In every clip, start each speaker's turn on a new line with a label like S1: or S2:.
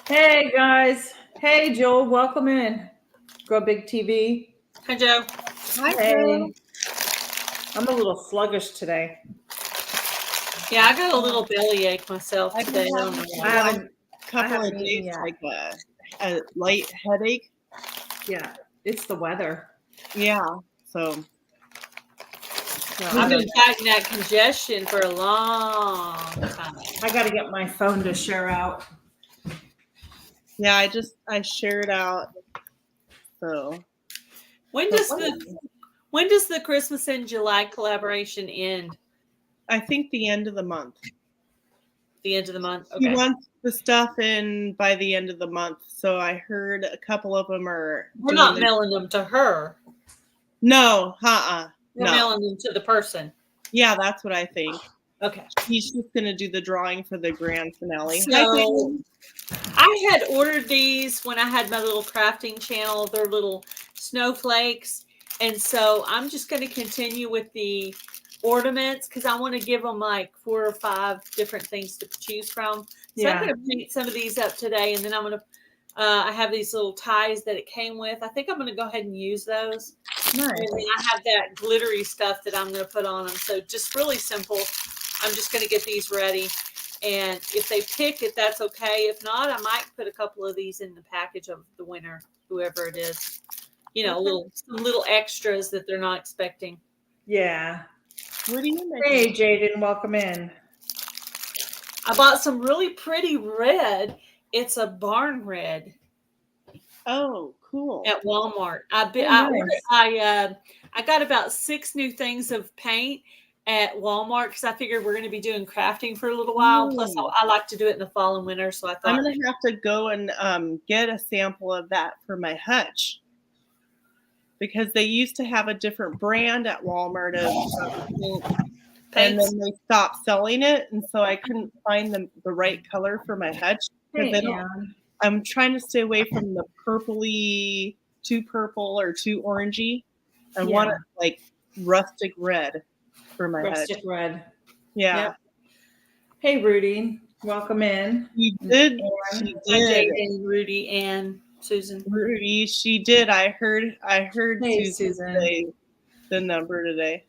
S1: Hey guys. Hey Joel, welcome in. Grow Big TV.
S2: Hi, Joe.
S3: Hi, Joe.
S1: Hey. I'm a little sluggish today.
S2: Yeah, I got a little bellyache myself
S3: I've
S2: today.
S3: been
S2: I don't
S3: having
S2: know
S1: I
S2: why.
S1: haven't
S3: couple of
S1: eaten
S3: days
S1: yet.
S3: like a light headache.
S1: Yeah, it's the weather.
S3: Yeah. So
S2: I've been fighting that congestion for a long time.
S1: I got to get my phone to share out.
S3: yeah, I shared out. So
S2: When does the Christmas in July collaboration end?
S3: I think the end of the month.
S2: The end of the month.
S3: He
S2: Okay.
S3: wants the stuff in by the end of the month. So I heard a couple of them are.
S2: We're not mailing them to her.
S3: No,
S2: We're
S3: no.
S2: mailing them to the person.
S3: Yeah, that's what I think.
S2: Okay.
S3: He's just gonna do the drawing for the grand finale.
S2: So I had ordered these when I had my little crafting channel. They're little snowflakes. And so I'm just going to continue with the ornaments because I want to give them like 4 or 5 different things to choose from. So I'm going to paint some of these up today. And then I'm going to, I have these little ties that it came with. I think I'm going to go ahead and use those.
S1: Nice.
S2: And then I have that glittery stuff that I'm going to put on them. So just really simple. I'm just going to get these ready. And if they pick it, that's okay. If not, I might put a couple of these in the package of the winner, whoever it is. You know, some little extras that they're not expecting.
S1: Yeah.
S3: What do you make?
S1: Hey Jaden, welcome in.
S2: I bought some really pretty red. It's a barn red.
S3: Oh, cool.
S2: At Walmart.
S1: Nice.
S2: I got about 6 new things of paint at Walmart because I figured we're going to be doing crafting for a little while. Plus, I like to do it in the fall and winter, so I thought
S3: I'm going to have to go and get a sample of that for my hutch because they used to have a different brand at Walmart of and then they stopped selling it, and so I couldn't find the right color for my hutch because they don't. I'm trying to stay away from the purpley, too purple or too orangey. I want it like rustic red for my hutch.
S1: Rustic red.
S3: Yeah.
S1: Yep. Hey Rudy, welcome in.
S3: She did.
S2: She did. And Rudy and Susan.
S3: Rudy, she did. I heard
S1: Hey,
S3: Susan say the number today.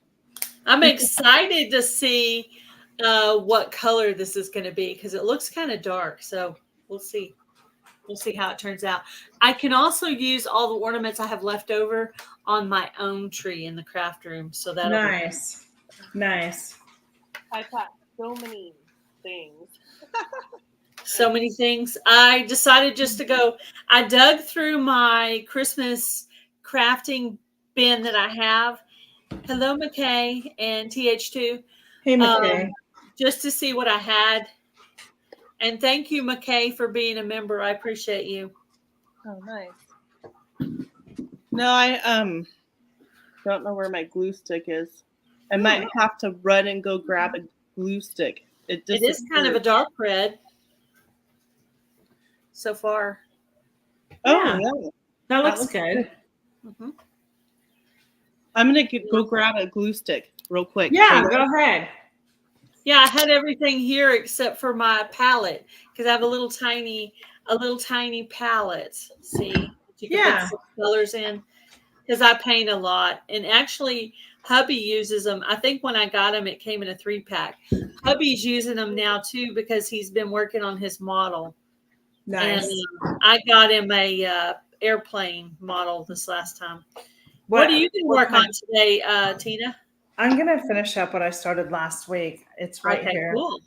S2: I'm excited to see what color this is going to be because it looks kind of dark. So we'll see. We'll see how it turns out. I can also use all the ornaments I have left over on my own tree in the craft room. So that's
S1: nice. Nice.
S3: I got so many things.
S2: So many things. I decided just to go. I dug through my Christmas crafting bin that I have. Hello, McKay and TH2.
S1: Hey, McKay.
S2: Just to see what I had. And thank you, McKay, for being a member. I appreciate you.
S3: Oh, nice. No, I don't know where my glue stick is. I might have to run and go grab a glue stick. It
S2: is kind of a dark red so far.
S3: Oh, yeah.
S1: That looks good.
S2: Mm-hmm.
S3: I'm going to go grab a glue stick real quick.
S1: Yeah, go ahead.
S2: Yeah, I had everything here except for my palette because I have a little tiny palette. See, you can put some colors in because I paint a lot. And actually, hubby uses them. I think when I got them, it came in a 3-pack. Hubby's using them now too because he's been working on his model.
S1: Nice.
S2: And I got him a airplane model this last time. What do you work on today, Tina?
S1: I'm going to finish up what I started last week. It's right here.
S2: Cool.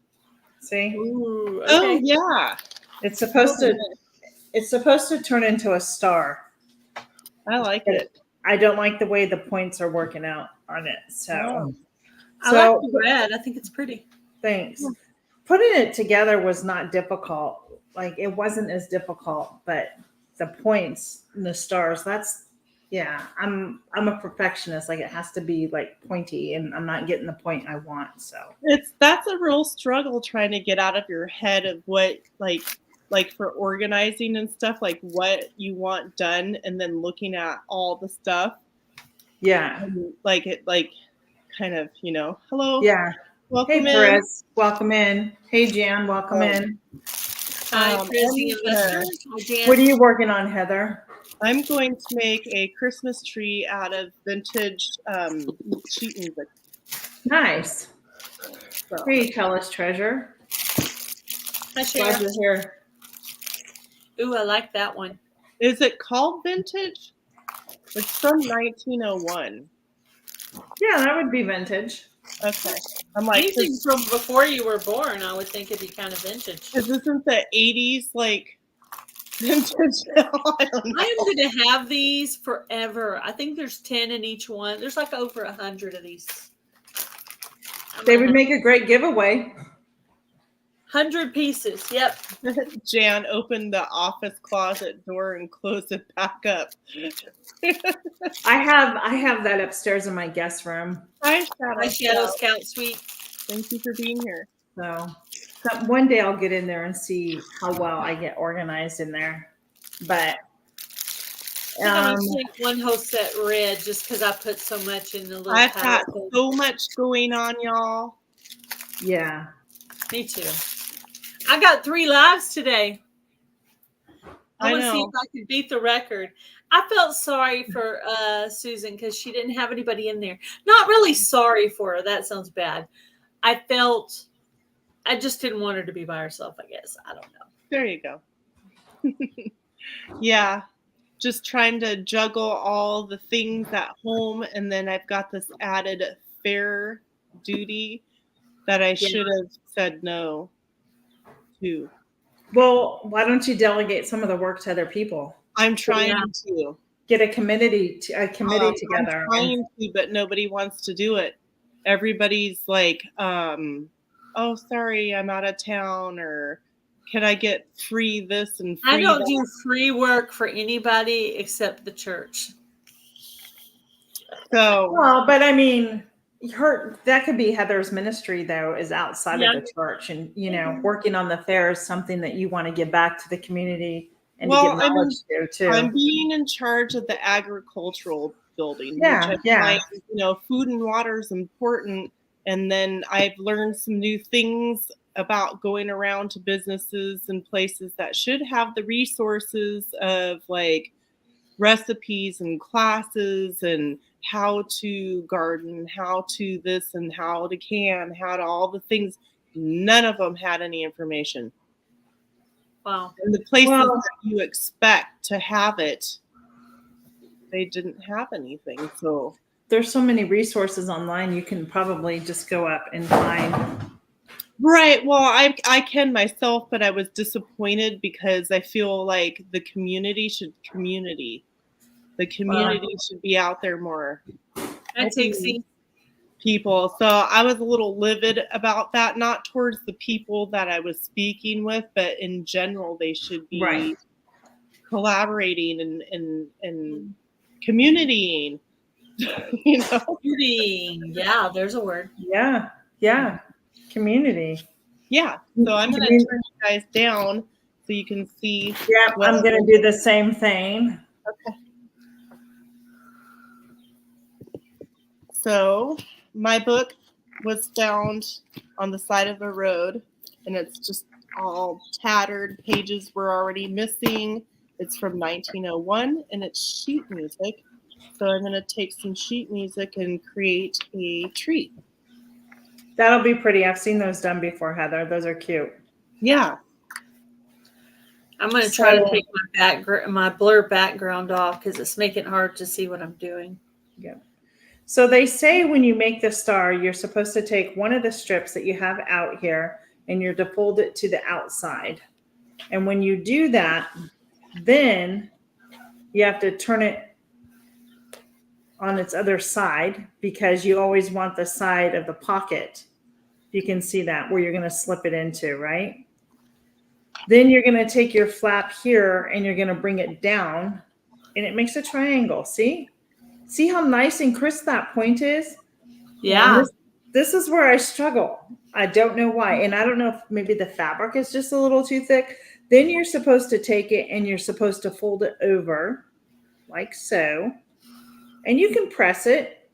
S1: See?
S2: Ooh, okay.
S3: Oh, yeah.
S1: It's supposed to turn into a star.
S3: I like it.
S1: I don't like the way the points are working out on it. So
S2: I like the red. I think it's pretty.
S1: Thanks. Putting it together was not difficult. Like it wasn't as difficult, but the points and the stars, I'm a perfectionist. Like it has to be like pointy and I'm not getting the point I want. So
S3: that's a real struggle trying to get out of your head of what like for organizing and stuff, like what you want done and then looking at all the stuff.
S1: Yeah.
S3: And like it like kind of, hello.
S1: Yeah.
S3: Welcome
S1: in. Perez, welcome in. Hey Jan, welcome in.
S2: Hi,
S3: I'm
S2: Prissy
S3: gonna-
S2: investors. Hi, Jan.
S1: What are you working on, Heather?
S3: I'm going to make a Christmas tree out of vintage sheet music.
S1: Nice.
S3: So,
S1: Here you tell us, treasure.
S2: Hi,
S1: Glad
S2: Shara.
S1: you're here.
S2: Ooh, I like that one.
S3: is it called vintage? It's from 1901.
S1: Yeah, that would be vintage.
S3: Okay. I'm like,
S2: Anything from before you were born, I would think it'd be kind of vintage.
S3: because isn't the 80s like vintage now? I don't know.
S2: I am going to have these forever. I think there's 10 in each one. There's like over 100 of these.
S1: They would make a great giveaway.
S2: 100 pieces. Yep.
S3: Jan opened the office closet door and closed it back up.
S1: I have that upstairs in my guest room.
S3: Hi,
S2: My Shadow
S3: Shadow.
S2: Scout Suite.
S3: Thank you for being here.
S1: So one day I'll get in there and see how well I get organized in there. But
S2: I'm going to take one whole set red just because I put so much in the little
S3: I've got
S2: palette.
S3: so much going on, y'all.
S1: yeah.
S2: Me too. I got 3 lives today. I want to see
S3: know.
S2: if I can beat the record. I felt sorry for Susan because she didn't have anybody in there. Not really sorry for her. That sounds bad. I just didn't want her to be by herself, I guess. I don't know.
S3: There you go. Yeah. Just trying to juggle all the things at home. And then I've got this added fair duty that I should have said no to.
S1: Well, why don't you delegate some of the work to other people?
S3: I'm trying to.
S1: Get a committee together.
S3: I'm trying to, but nobody wants to do it. Everybody's like, oh, sorry, I'm out of town, or can I get free this and free
S2: I don't
S3: that?
S2: do free work for anybody except the church.
S3: So,
S1: Well, but I mean, that could be Heather's ministry, though, is outside of the church, and working on the fair is something that you want to give back to the community and to give knowledge to too.
S3: I'm being in charge of the agricultural building.
S1: Yeah,
S3: which I find, food and water is important, and then I've learned some new things about going around to businesses and places that should have the resources of like recipes and classes and how to garden, how to this and how to can, how to all the things. None of them had any information.
S2: Wow.
S3: And the places that you expect to have it, they didn't have anything. So
S1: there's so many resources online. You can probably just go up and find.
S3: Right. Well, I can myself, but I was disappointed because I feel like the community should be out there more.
S2: That takes
S3: people. So I was a little livid about that, not towards the people that I was speaking with, but in general, they should be collaborating and communitying.
S2: Yeah, there's a word.
S1: Yeah. Community.
S3: Yeah. So I'm going to turn you guys down so you can see.
S1: Yeah, I'm going to do the same thing.
S3: Okay. So my book was found on the side of the road, and it's just all tattered. Pages were already missing. It's from 1901, and it's sheet music. So I'm going to take some sheet music and create a tree.
S1: That'll be pretty. I've seen those done before, Heather. Those are cute.
S3: Yeah.
S2: I'm going to try to take my blur background off because it's making it hard to see what I'm doing.
S1: Yeah. So they say when you make the star, you're supposed to take one of the strips that you have out here and you're to fold it to the outside. And when you do that, then you have to turn it on its other side because you always want the side of the pocket. You can see that where you're going to slip it into, right? Then you're going to take your flap here and you're going to bring it down and it makes a triangle. See how nice and crisp that point is?
S2: Yeah.
S1: This is where I struggle. I don't know why. And I don't know if maybe the fabric is just a little too thick. Then you're supposed to take it and you're supposed to fold it over like so. And you can press it.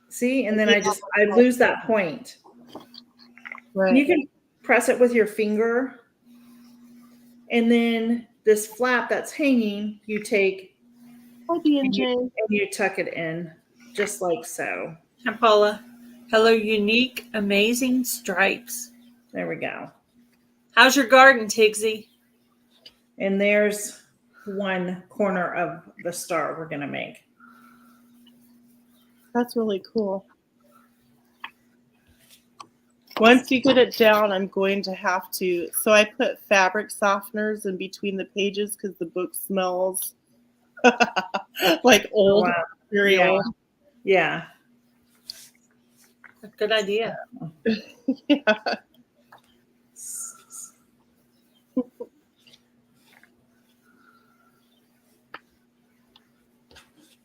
S1: See? And then I lose that point.
S3: Right.
S1: You can press it with your finger And then this flap that's hanging, you take
S3: Hi, B and
S1: and
S3: J.
S1: you tuck it in just like so.
S2: Hi, Paula. Hello, unique, amazing stripes.
S1: There we go.
S2: How's your garden, Tigsy?
S1: And there's one corner of the star we're going to make.
S3: That's really cool. Once you get it down, I'm going to have to. So I put fabric softeners in between the pages because the book smells like old,
S1: Wow.
S3: very
S1: Yeah.
S3: old.
S1: Yeah.
S2: Good idea.
S3: Yeah.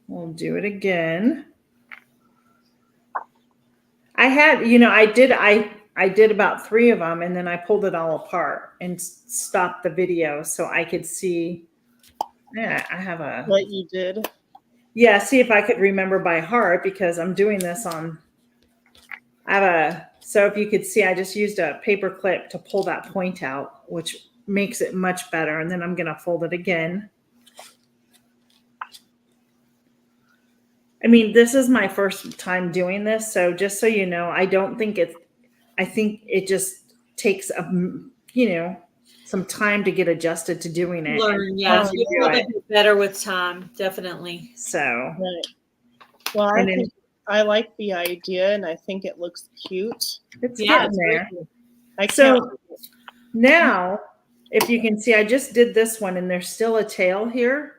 S1: We'll do it again. I had, you know, I did about 3 of them, and then I pulled it all apart and stopped the video so I could see. Yeah, I have a.
S3: What you did.
S1: Yeah, see if I could remember by heart because I'm doing this on. I have a. So if you could see, I just used a paper clip to pull that point out, which makes it much better. And then I'm going to fold it again. I mean, this is my first time doing this, so just so you know, I don't think it's. I think it just takes some time to get adjusted to doing it.
S2: Learn, yeah.
S1: Once you
S2: You'll
S1: do it.
S2: probably get better with time, definitely.
S1: So,
S3: Right. Well, I
S1: And then-
S3: think I like the idea, and I think it looks cute.
S1: it's
S2: Yeah,
S1: getting
S2: it's
S1: there.
S2: really
S3: I
S1: So-
S3: can't.
S1: Now, if you can see, I just did this one and there's still a tail here.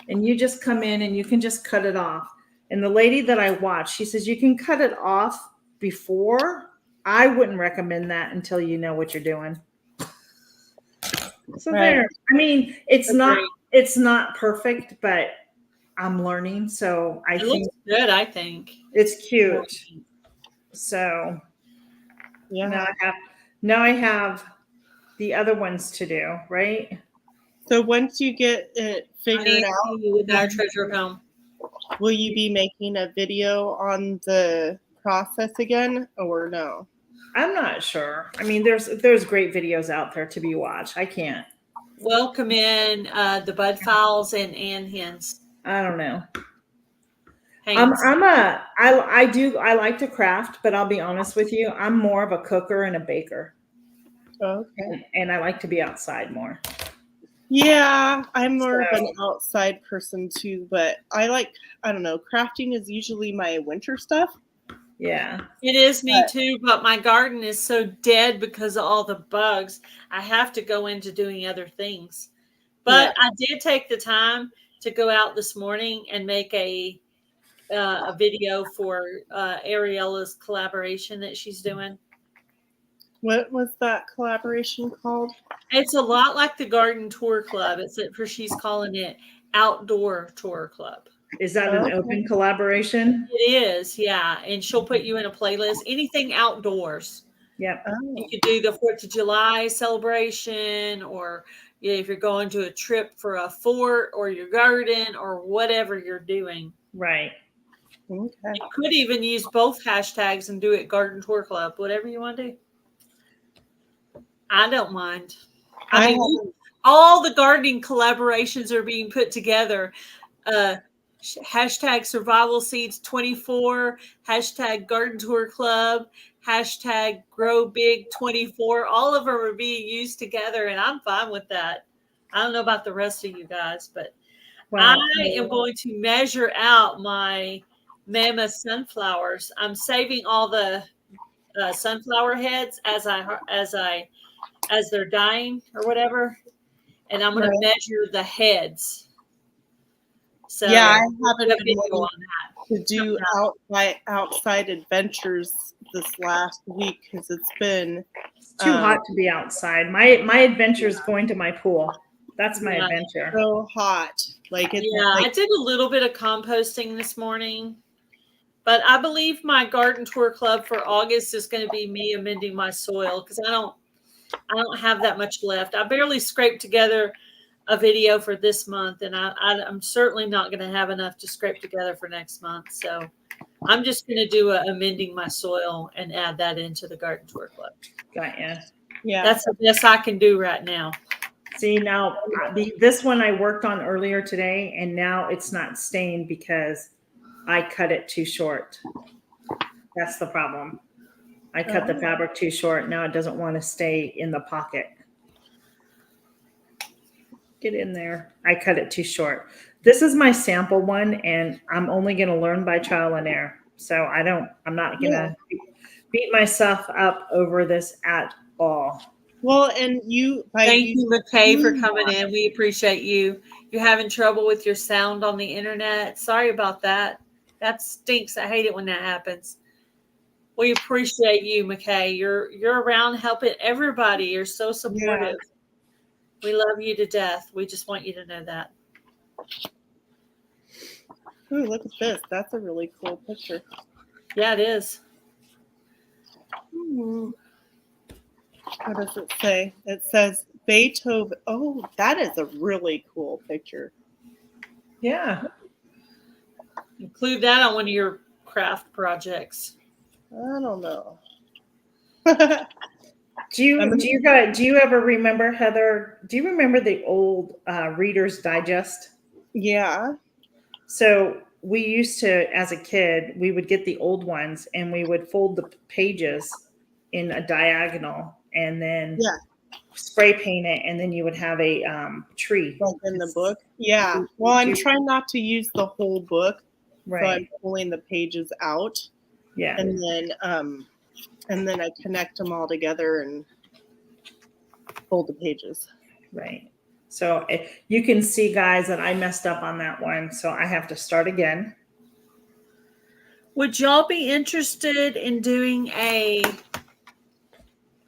S1: And you just come in and you can just cut it off. And the lady that I watched, she says you can cut it off before. I wouldn't recommend that until you know what you're doing. So
S3: Right.
S1: there. I mean, it's
S2: Agreed.
S1: not perfect, but I'm learning. So I
S2: It
S1: think
S2: looks good, I think.
S1: it's cute. So
S3: Yeah.
S1: now I have the other ones to do, right?
S3: So once you get it
S2: I
S3: figured
S2: need to
S3: out,
S2: see you with our treasure home.
S3: will you be making a video on the process again, or no?
S1: I'm not sure. I mean, there's great videos out there to be watched. I can't.
S2: Welcome in the Bud Fowls and Ann Hens.
S1: I don't know.
S2: Haynes.
S1: I like to craft, but I'll be honest with you, I'm more of a cooker and a baker,
S3: Okay.
S1: and I like to be outside more.
S3: Yeah, I'm more of an outside person too, but I don't know, crafting is usually my winter stuff.
S1: Yeah.
S2: It is me too, but my garden is so dead because of all the bugs. I have to go into doing other things. But I did take the time to go out this morning and make a video for Ariella's collaboration that she's doing.
S3: What was that collaboration called?
S2: It's a lot like the Garden Tour Club, except for she's calling it Outdoor Tour Club.
S1: Is that an open collaboration?
S2: It is, yeah. And she'll put you in a playlist. Anything outdoors.
S1: Yep.
S2: You could do the 4th of July celebration, or if you're going to a trip for a fort or your garden or whatever you're doing.
S1: Right.
S3: Okay.
S2: You could even use both hashtags and do it Garden Tour Club, whatever you want to do. I don't mind. I mean, all the gardening collaborations are being put together. Hashtag Survival Seeds 24, hashtag Garden Tour Club, hashtag Grow Big 24. All of them are being used together, and I'm fine with that. I don't know about the rest of you guys, but I am going to measure out my mammoth sunflowers. I'm saving all the sunflower heads as they're dying or whatever, and I'm going to measure the heads. So
S3: yeah, I haven't
S2: a
S3: been
S2: video
S3: able
S2: on that.
S3: to do outside adventures this last week because it's been
S1: Too hot to be outside. My adventure is going to my pool. That's my adventure.
S3: so hot.
S2: I did a little bit of composting this morning, but I believe my garden tour club for August is going to be me amending my soil because I don't have that much left. I barely scraped together a video for this month, and I'm certainly not going to have enough to scrape together for next month. So I'm just going to do amending my soil and add that into the garden tour club.
S1: Got ya.
S3: Yeah,
S2: That's the best I can do right now.
S1: See, now this one I worked on earlier today, and now it's not stained because I cut it too short. That's the problem. I cut the fabric too short. Now it doesn't want to stay in the pocket. Get in there. I cut it too short. This is my sample one, and I'm only going to learn by trial and error. So I'm not going to beat myself up over this at all.
S3: Well, and
S2: thank you, McKay, for coming in. We appreciate you. You're having trouble with your sound on the internet. Sorry about that. That stinks. I hate it when that happens. We appreciate you, McKay. You're around helping everybody. You're so supportive. Yeah. We love you to death. We just want you to know that.
S3: Ooh, look at this. That's a really cool picture.
S2: Yeah, it is.
S3: What does it say? It says Beethoven. Oh, that is a really cool picture.
S1: Yeah.
S2: Include that on one of your craft projects.
S3: I don't know.
S1: Do you ever remember, Heather? Do you remember the old Reader's Digest?
S3: Yeah.
S1: So we used to, as a kid, we would get the old ones and we would fold the pages in a diagonal and then spray paint it, and then you would have a tree.
S3: Like in the book? Yeah. Well, I'm trying not to use the whole book.
S1: Right.
S3: So I'm pulling the pages out.
S1: Yeah.
S3: And then I connect them all together and fold the pages.
S1: Right. So you can see, guys, that I messed up on that one. So I have to start again.
S2: Would y'all be interested in doing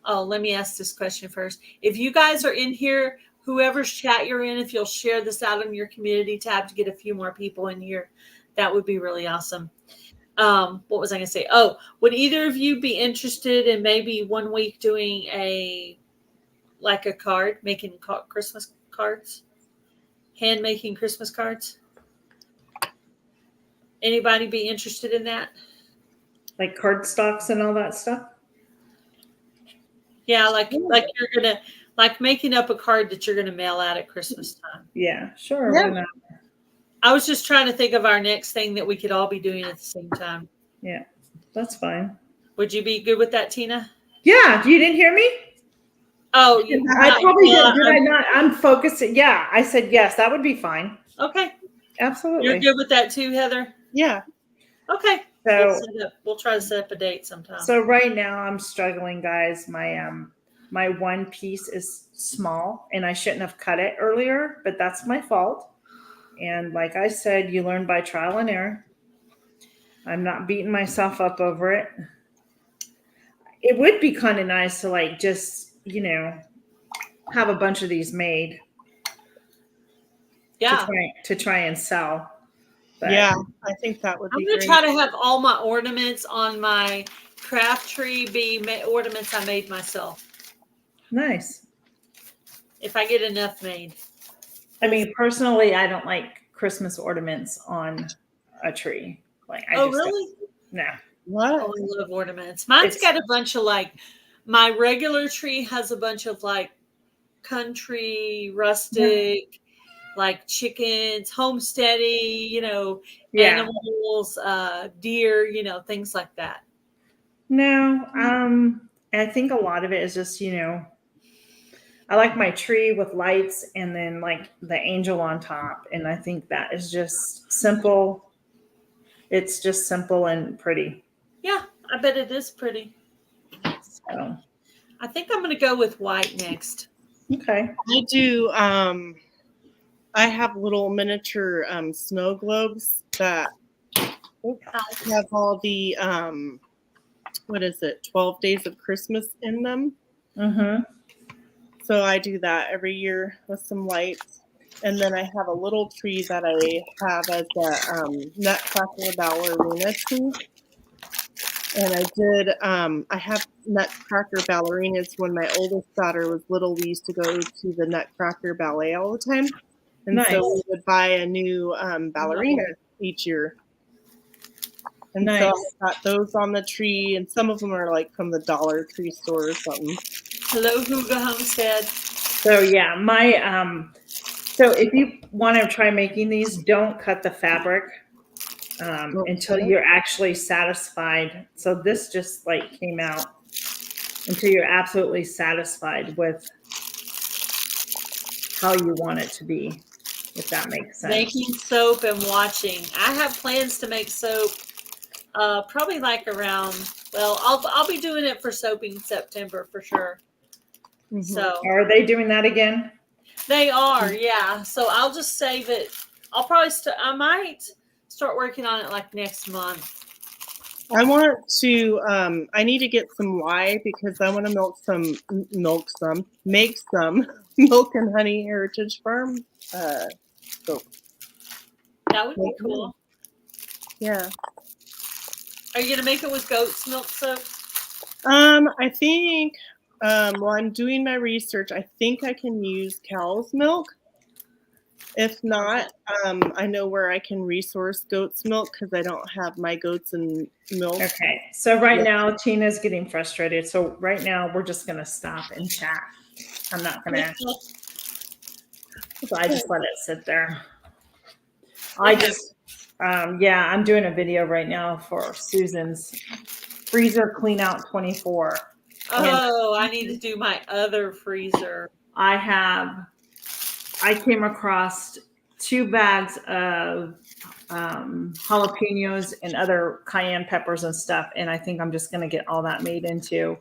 S2: let me ask this question first. If you guys are in here, whoever's chat you're in, if you'll share this out on your community tab to get a few more people in here, that would be really awesome. What was I going to say? Oh, would either of you be interested in maybe one week doing a card, making Christmas cards, hand making Christmas cards? Anybody be interested in that? Like card stocks and all that stuff? Yeah, like you're gonna making up a card that you're gonna mail out at Christmas time. Yeah, sure. Yeah. Why not? I was just trying to think of our next thing that we could all be doing at the same time. Yeah, that's fine. Would you be good with that, Tina? Yeah, you didn't hear me? Oh, I probably did. Did I not? I'm focusing. Yeah, I said yes. That would be fine. Okay. Absolutely. You're good with that too, Heather? Yeah. Okay. So we'll try to set up a date sometime. So right now I'm struggling, guys. My one piece is small and I shouldn't have cut it earlier, but that's my fault. And like I said, you learn by trial and error. I'm not beating myself up over it. It would be kind of nice to just, have a bunch of these made. Yeah. To try and sell. But yeah, I think that would be great. I'm going to try to have all my ornaments on my craft tree be ornaments I made myself. Nice. If I get enough made. I mean, personally, I don't like Christmas ornaments on a tree. Really? No. What? Oh, I love ornaments. Mine's got a bunch of my regular tree has a bunch of country, rustic, chickens, homesteady, animals, deer, things like that. No, I think a lot of it is just, I like my tree with lights and then the angel on top. And I think that is just simple. It's just simple and pretty. Yeah, I bet it is pretty. So I think I'm going to go with white next. Okay.
S3: I do. I have little miniature snow globes that have all the 12 days of Christmas in them. Mm-hmm. So I do that every year with some lights. And then I have a little tree that I have as a nutcracker ballerina tree. And I have nutcracker ballerinas. When my oldest daughter was little, we used to go to the nutcracker ballet all the time. And so we would buy a new ballerina each year. And so I've got those on the tree. And some of them are from the Dollar Tree store or something.
S2: Hello, Hooga Homestead.
S1: So yeah, so if you want to try making these, don't cut the fabric until you're actually satisfied. So this just like came out until you're absolutely satisfied with how you want it to be, if that makes sense.
S2: Making soap and watching. I have plans to make soap probably like around, well, I'll be doing it for soaping September for sure.
S3: Mhm.
S2: So
S1: Are they doing that again?
S2: they are, yeah. So I'll just save it. I'll probably I might start working on it like next month.
S3: I want to. I need to get some lye because I want to make some Milk and Honey Heritage Farm soap.
S2: That would be cool.
S3: Yeah.
S2: Are you gonna make it with goat's milk soap?
S3: I think. While I'm doing my research, I think I can use cow's milk. If not, I know where I can resource goat's milk because I don't have my goats and milk.
S1: Okay. So right now, Tina's getting frustrated. So right now, we're just going to stop and chat. I'm not going to. So I just let it sit there. Yeah, I'm doing a video right now for Susan's freezer clean out 24.
S2: Oh, I need to do my other freezer.
S1: I came across 2 bags of jalapenos and other cayenne peppers and stuff, and I think I'm just going to get all that made into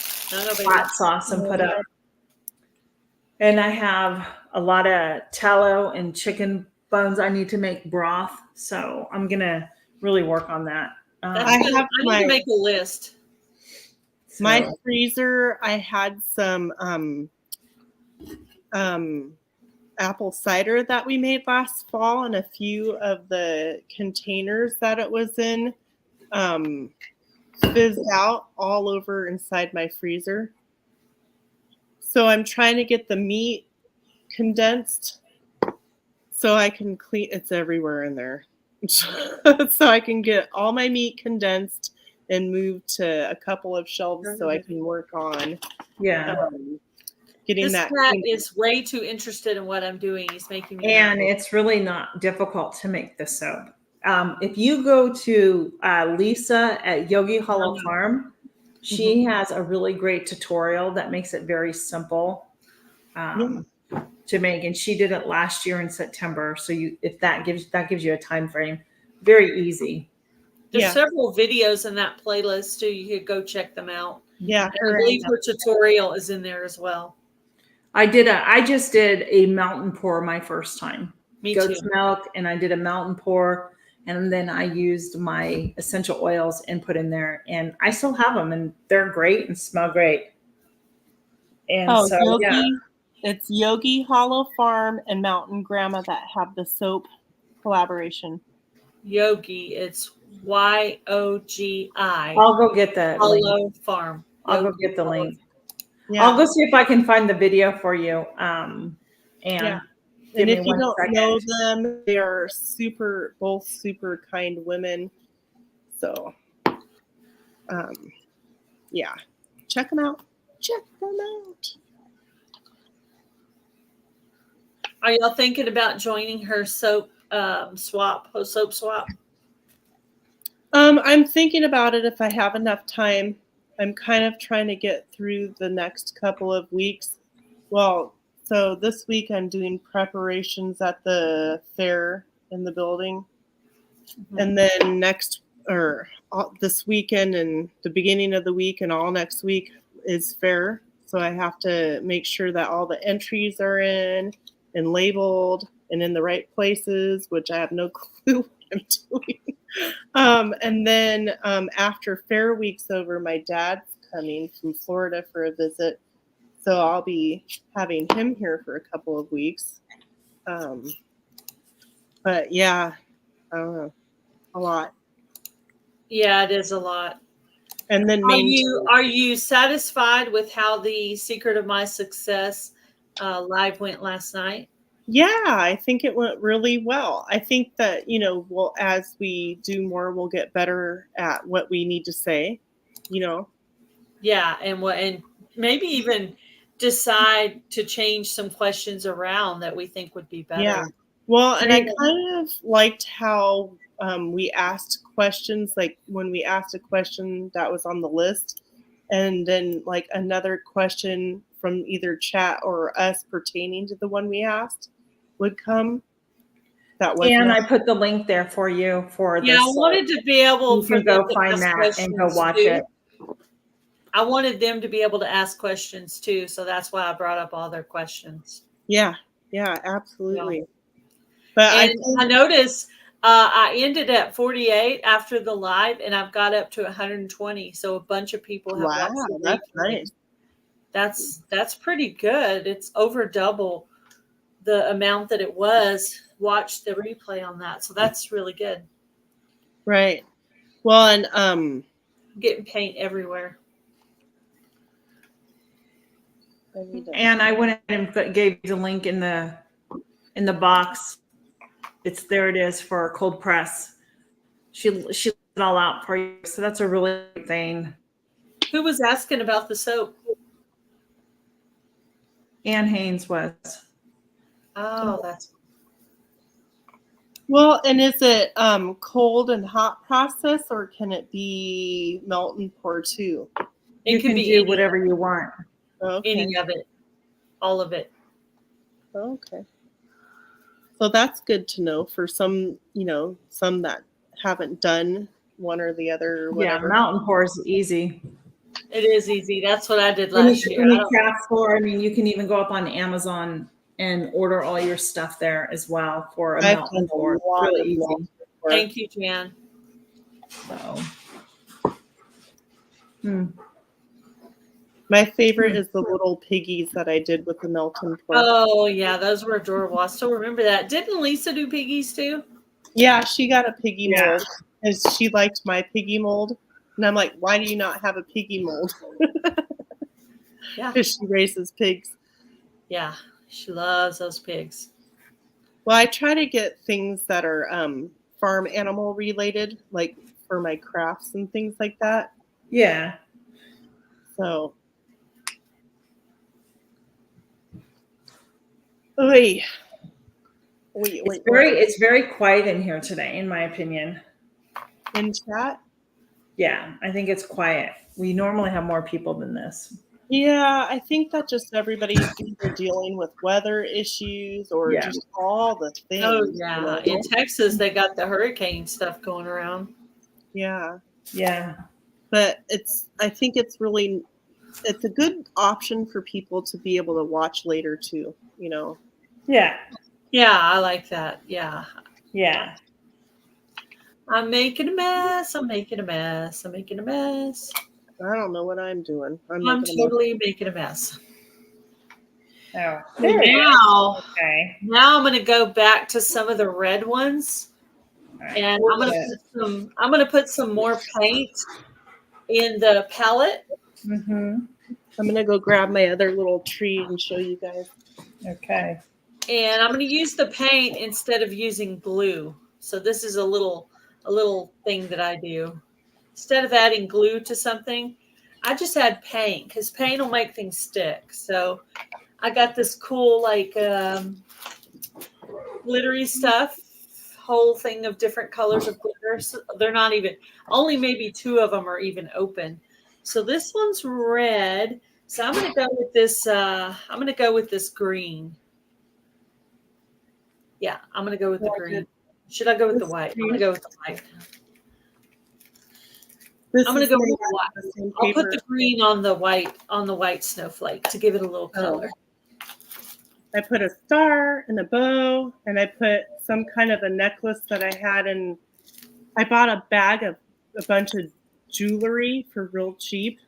S1: hot sauce and put up. And I have a lot of tallow and chicken bones I need to make broth, so I'm going to really work on that.
S2: I need to make a list.
S3: My freezer, I had some apple cider that we made last fall, and a few of the containers that it was in fizzed out all over inside my freezer. So I'm trying to get the meat condensed so I can clean. It's everywhere in there. So I can get all my meat condensed and moved to a couple of shelves so I can work on getting that.
S2: This cat is way too interested in what I'm doing. He's making me
S1: and it's really not difficult to make the soap. If you go to Lisa at Yogi Hollow Farm, she has a really great tutorial that makes it very simple to make, and she did it last year in September. So if that gives you a time frame, very easy.
S2: There's several videos in that playlist too. You could go check them out.
S3: Yeah,
S2: I believe her tutorial is in there as well.
S1: I just did a mountain pour my first time. Goat's milk, and I did a mountain pour, and then I used my essential oils and put in there, and I still have them, and they're great and smell great. And
S3: it's Yogi Hollow Farm and Mountain Grandma that have the soap collaboration.
S2: Yogi, it's YOGI.
S1: I'll go get the
S2: Hollow Farm.
S1: I'll go get the link.
S3: Yeah.
S1: I'll go see if I can find the video for you. And
S3: if you don't know them, they are both super kind women. So, check them out. Check them out.
S2: Are y'all thinking about joining her soap swap?
S3: I'm thinking about it if I have enough time. I'm kind of trying to get through the next couple of weeks. Well, so this week I'm doing preparations at the fair in the building. And then this weekend and the beginning of the week and all next week is fair. So I have to make sure that all the entries are in and labeled and in the right places, which I have no clue what I'm doing. And then after fair week's over, my dad's coming from Florida for a visit. So I'll be having him here for a couple of weeks. But yeah, I don't know, a lot.
S2: Yeah, it is a lot.
S3: And then
S2: are you satisfied with how the Secret of My Success live went last night?
S3: Yeah, I think it went really well. I think that, as we do more, we'll get better at what we need to say,
S2: Yeah, and maybe even decide to change some questions around that we think would be better.
S3: Yeah. Well, and I kind of liked how we asked questions, like when we asked a question that was on the list, and then like another question from either chat or us pertaining to the one we asked would come. That was
S1: And I put the link there for you for this.
S2: Yeah, I wanted to be able
S1: You
S2: for
S1: can go
S2: them to
S1: find
S2: ask
S1: that and go
S2: questions
S1: watch
S2: too.
S1: it.
S2: I wanted them to be able to ask questions too, so that's why I brought up all their questions.
S3: Yeah, absolutely.
S2: Yeah.
S3: But
S2: I noticed I ended at 48 after the live, and I've got up to 120. So a bunch of people have watched the
S3: that's
S2: replay.
S3: nice.
S2: That's pretty good. It's over double the amount that it was watched the replay on that. So that's really good.
S3: Right. Well, and
S2: I'm getting paint everywhere.
S1: And I went and gave the link in the box. There it is for cold press. She laid it all out for you. So that's a really good thing.
S2: Who was asking about the soap?
S1: Ann Haynes was.
S2: Oh, that's
S3: well, and is it cold and hot process, or can it be melt and pour too?
S1: You can do whatever you want.
S3: Okay.
S2: Any of it, all of it.
S3: Okay. So that's good to know for some, some that haven't done one or the other or whatever.
S1: Yeah, melt and pour is easy.
S2: It is easy. That's what I did last year.
S1: Any craft store, I mean, you can even go up on Amazon and order all your stuff there as well for a melt and pour. It's really easy.
S2: Thank you, Jan.
S1: So.
S3: My favorite is the little piggies that I did with the melt and pour.
S2: Oh, yeah, those were adorable. I still remember that. Didn't Lisa do piggies too?
S3: Yeah, she got a piggy mold because she liked my piggy mold. And I'm like, why do you not have a piggy mold?
S2: Yeah.
S3: Because she raises pigs.
S2: Yeah, she loves those pigs.
S3: Well, I try to get things that are farm animal related, like for my crafts and things like that.
S1: Yeah.
S3: So. Wait.
S1: It's very quiet in here today, in my opinion.
S3: In chat?
S1: Yeah, I think it's quiet. We normally have more people than this.
S3: Yeah, I think that just everybody's either dealing with weather issues or just all the things.
S2: Oh, yeah. In Texas, they got the hurricane stuff going around.
S3: Yeah.
S1: Yeah.
S3: But I think it's a good option for people to be able to watch later too,
S1: Yeah.
S2: Yeah, I like that. Yeah.
S1: Yeah.
S2: I'm making a mess. I'm making a mess. I'm making a mess.
S3: I don't know what I'm doing.
S2: I'm totally making a mess.
S1: Oh,
S2: now I'm going to go back to some of the red ones, and I'm going to put some more paint in the palette.
S1: Mm-hmm.
S3: I'm going to go grab my other little tree and show you guys.
S1: Okay.
S2: And I'm going to use the paint instead of using glue. So this is a little thing that I do. Instead of adding glue to something, I just add paint because paint will make things stick. So I got this cool glittery stuff, whole thing of different colors of glitter. So they're not even, only maybe 2 of them are even open. So this one's red. So I'm going to go with this. I'm going to go with this green. Yeah, I'm going to go with the green. Should I go with the white? I'm going to go with the white. I'm going to go with the white. I'll put the green on the white snowflake to give it a little color.
S3: I put a star and a bow, and I put some kind of a necklace that I had, and I bought a bag of a bunch of jewelry for real cheap.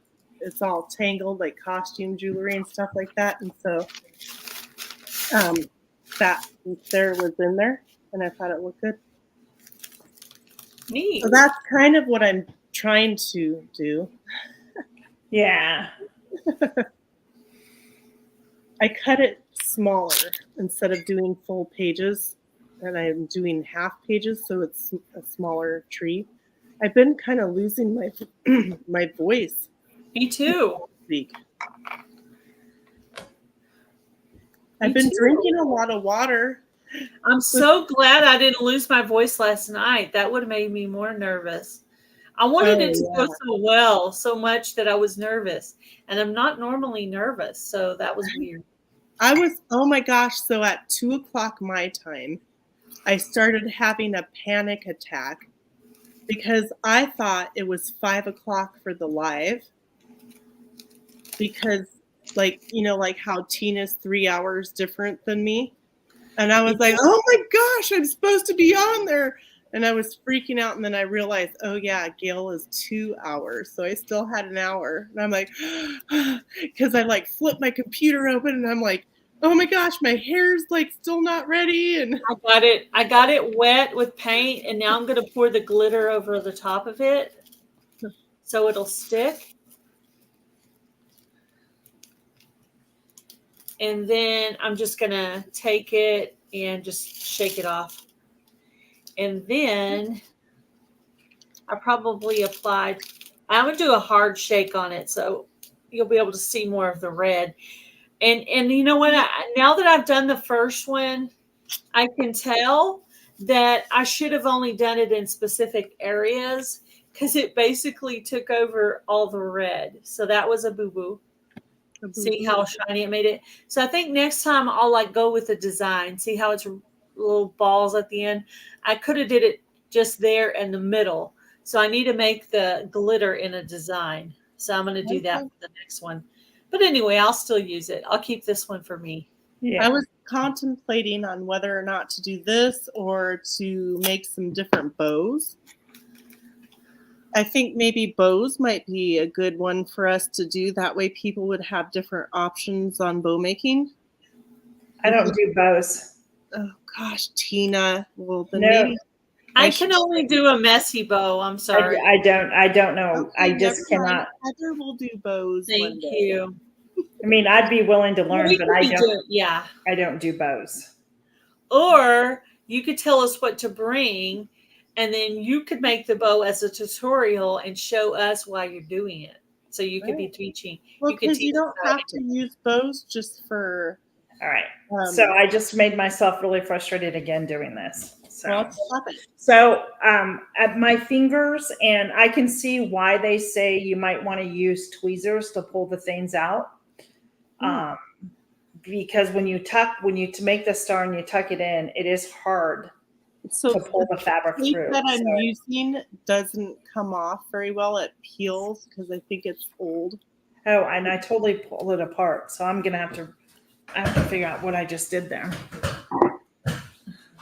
S3: It's all tangled, like costume jewelry and stuff like that. And so that there was in there, and I thought it looked good.
S2: Neat.
S3: So that's kind of what I'm trying to do.
S1: Yeah.
S3: I cut it smaller instead of doing full pages, and I'm doing half pages, so it's a smaller tree. I've been kind of losing my my voice.
S2: Me too.
S3: I've been drinking a lot of water.
S2: I'm so glad I didn't lose my voice last night. That would have made me more nervous. I wanted it to go so well, so much that I was nervous. And I'm not normally nervous, so that was weird.
S3: Oh my gosh, so at 2:00 my time, I started having a panic attack because I thought it was 5:00 for the live. Because, like, like how Tina's 3 hours different than me. And I was like, oh my gosh, I'm supposed to be on there. And I was freaking out. And then I realized, oh yeah, Gail is 2 hours. So I still had an hour. And I'm like, because I like flipped my computer open and I'm like, oh my gosh, my hair's like still not ready. And
S2: I got it wet with paint, and now I'm gonna pour the glitter over the top of it so it'll stick. And then I'm just gonna take it and just shake it off. And then I probably I'm gonna do a hard shake on it so you'll be able to see more of the red. And you know what? Now that I've done the first one, I can tell that I should have only done it in specific areas because it basically took over all the red. So that was a boo-boo. See how shiny it made it. So I think next time I'll like go with the design. See how it's little balls at the end. I could have did it just there in the middle. So I need to make the glitter in a design. So I'm going to do that for the next one. But anyway, I'll still use it. I'll keep this one for me.
S3: Yeah. I was contemplating on whether or not to do this or to make some different bows. I think maybe bows might be a good one for us to do. That way people would have different options on bow making.
S1: I don't do bows.
S3: Oh gosh, Tina. Well, then
S1: No.
S3: maybe
S2: I can only do a messy bow. I'm sorry.
S1: I don't know.
S3: Okay,
S1: I just cannot.
S3: Heather will do bows.
S2: Thank you.
S1: I mean, I'd be willing to learn, but I don't.
S2: Yeah.
S1: I don't do bows.
S2: Or you could tell us what to bring, and then you could make the bow as a tutorial and show us while you're doing it. So you could be teaching.
S3: Well, because you don't have to use bows just for.
S1: All right. So I just made myself really frustrated again doing this. So at my fingers, and I can see why they say you might want to use tweezers to pull the things out. Because when you make the star and you tuck it in, it is hard to pull the fabric through.
S3: That I'm using doesn't come off very well. It peels because I think it's old.
S1: Oh, and I totally pull it apart. So I'm gonna have to figure out what I just did there.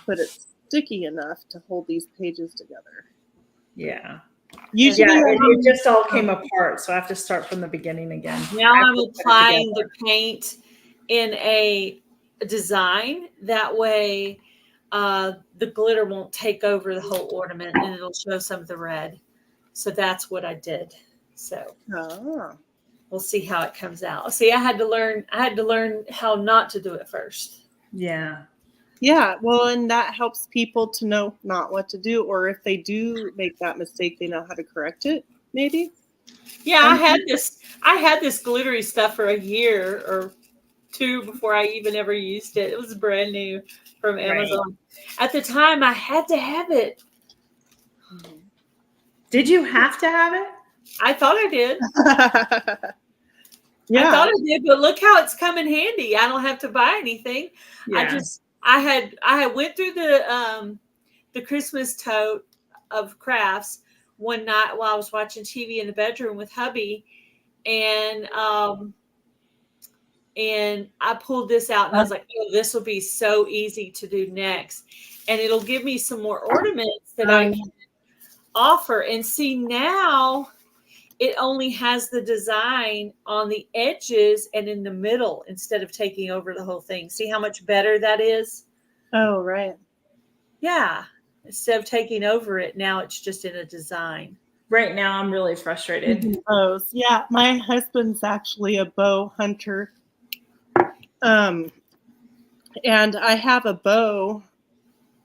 S3: But it's sticky enough to hold these pages together.
S1: Yeah.
S3: Usually
S1: it just all came apart, so I have to start from the beginning again.
S2: Now I'm applying the paint in a design. That way the glitter won't take over the whole ornament and it'll show some of the red. So that's what I did. So we'll see how it comes out. See, I had to learn how not to do it first.
S1: Yeah.
S3: Yeah, well, and that helps people to know not what to do, or if they do make that mistake, they know how to correct it, maybe.
S2: Yeah, I had this glittery stuff for a year or two before I even ever used it. It was brand new from Amazon. At the time, I had to have it.
S1: Did you have to have it?
S2: I thought I did.
S3: Yeah.
S2: I thought I did, but look how it's come in handy. I don't have to buy anything.
S1: Yeah.
S2: I had went through the Christmas tote of crafts one night while I was watching TV in the bedroom with hubby, and I pulled this out and I was like, oh, this will be so easy to do next, and it'll give me some more ornaments that I can offer. And see, now it only has the design on the edges and in the middle instead of taking over the whole thing. See how much better that is?
S3: Oh, right.
S2: Yeah. Instead of taking over it, now it's just in a design.
S1: Right now, I'm really frustrated.
S3: Bows. Yeah, my husband's actually a bow hunter. And I have a bow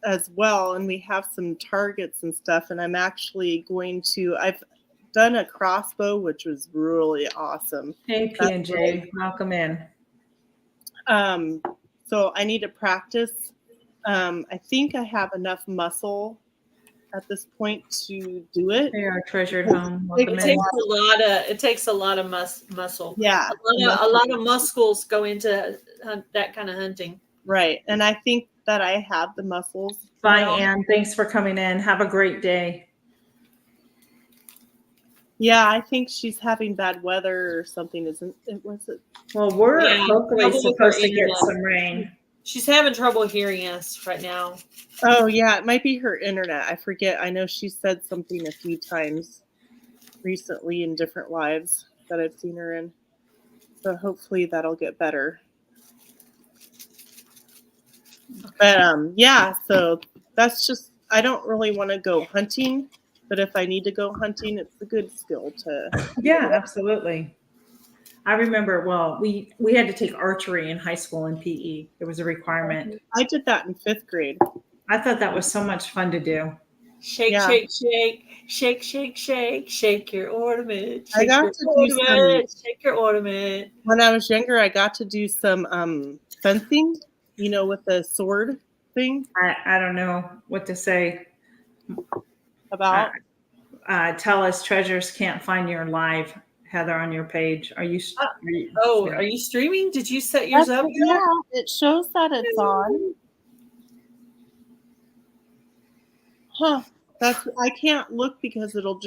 S3: as well, and we have some targets and stuff, and I'm actually I've done a crossbow, which was really awesome.
S1: Hey, P&J, welcome in.
S3: So I need to practice. I think I have enough muscle at this point to do it.
S1: They are treasured home.
S3: It
S1: Welcome
S2: It
S1: in.
S2: takes a lot of muscle.
S3: Yeah.
S2: A lot of muscles go into that kind of hunting.
S3: Right. And I think that I have the muscles.
S1: Bye,
S3: now.
S1: Ann. Thanks for coming in. Have a great day.
S3: Yeah, I think she's having bad weather or something, isn't it? Was it?
S1: Well, we're
S2: Yeah,
S1: hopefully
S2: trouble with
S1: supposed
S2: her
S1: to get
S2: internet.
S1: some rain.
S2: She's having trouble hearing us right now.
S3: Oh, yeah, it might be her internet. I forget. I know she said something a few times recently in different lives that I've seen her in. So hopefully that'll get better. But yeah, so that's just, I don't really want to go hunting, but if I need to go hunting, it's a good skill to.
S1: Yeah, absolutely. I remember, well, we had to take archery in high school in PE. It was a requirement.
S3: I did that in 5th grade.
S1: I thought that was so much fun to do.
S2: Shake,
S3: Yeah.
S2: shake, shake, shake, shake, shake, shake your ornament.
S3: I
S2: Shake
S3: got
S2: your
S3: to do
S2: ornament. Shake your ornament.
S3: When I was younger, I got to do some fencing, with the sword thing.
S1: I don't know what to say.
S3: About.
S1: Tell us treasures can't find your live, Heather, on your page. Are you
S2: Are you streaming? Did you set yours up?
S3: Yeah, it shows that it's on. Huh. I can't look because it'll.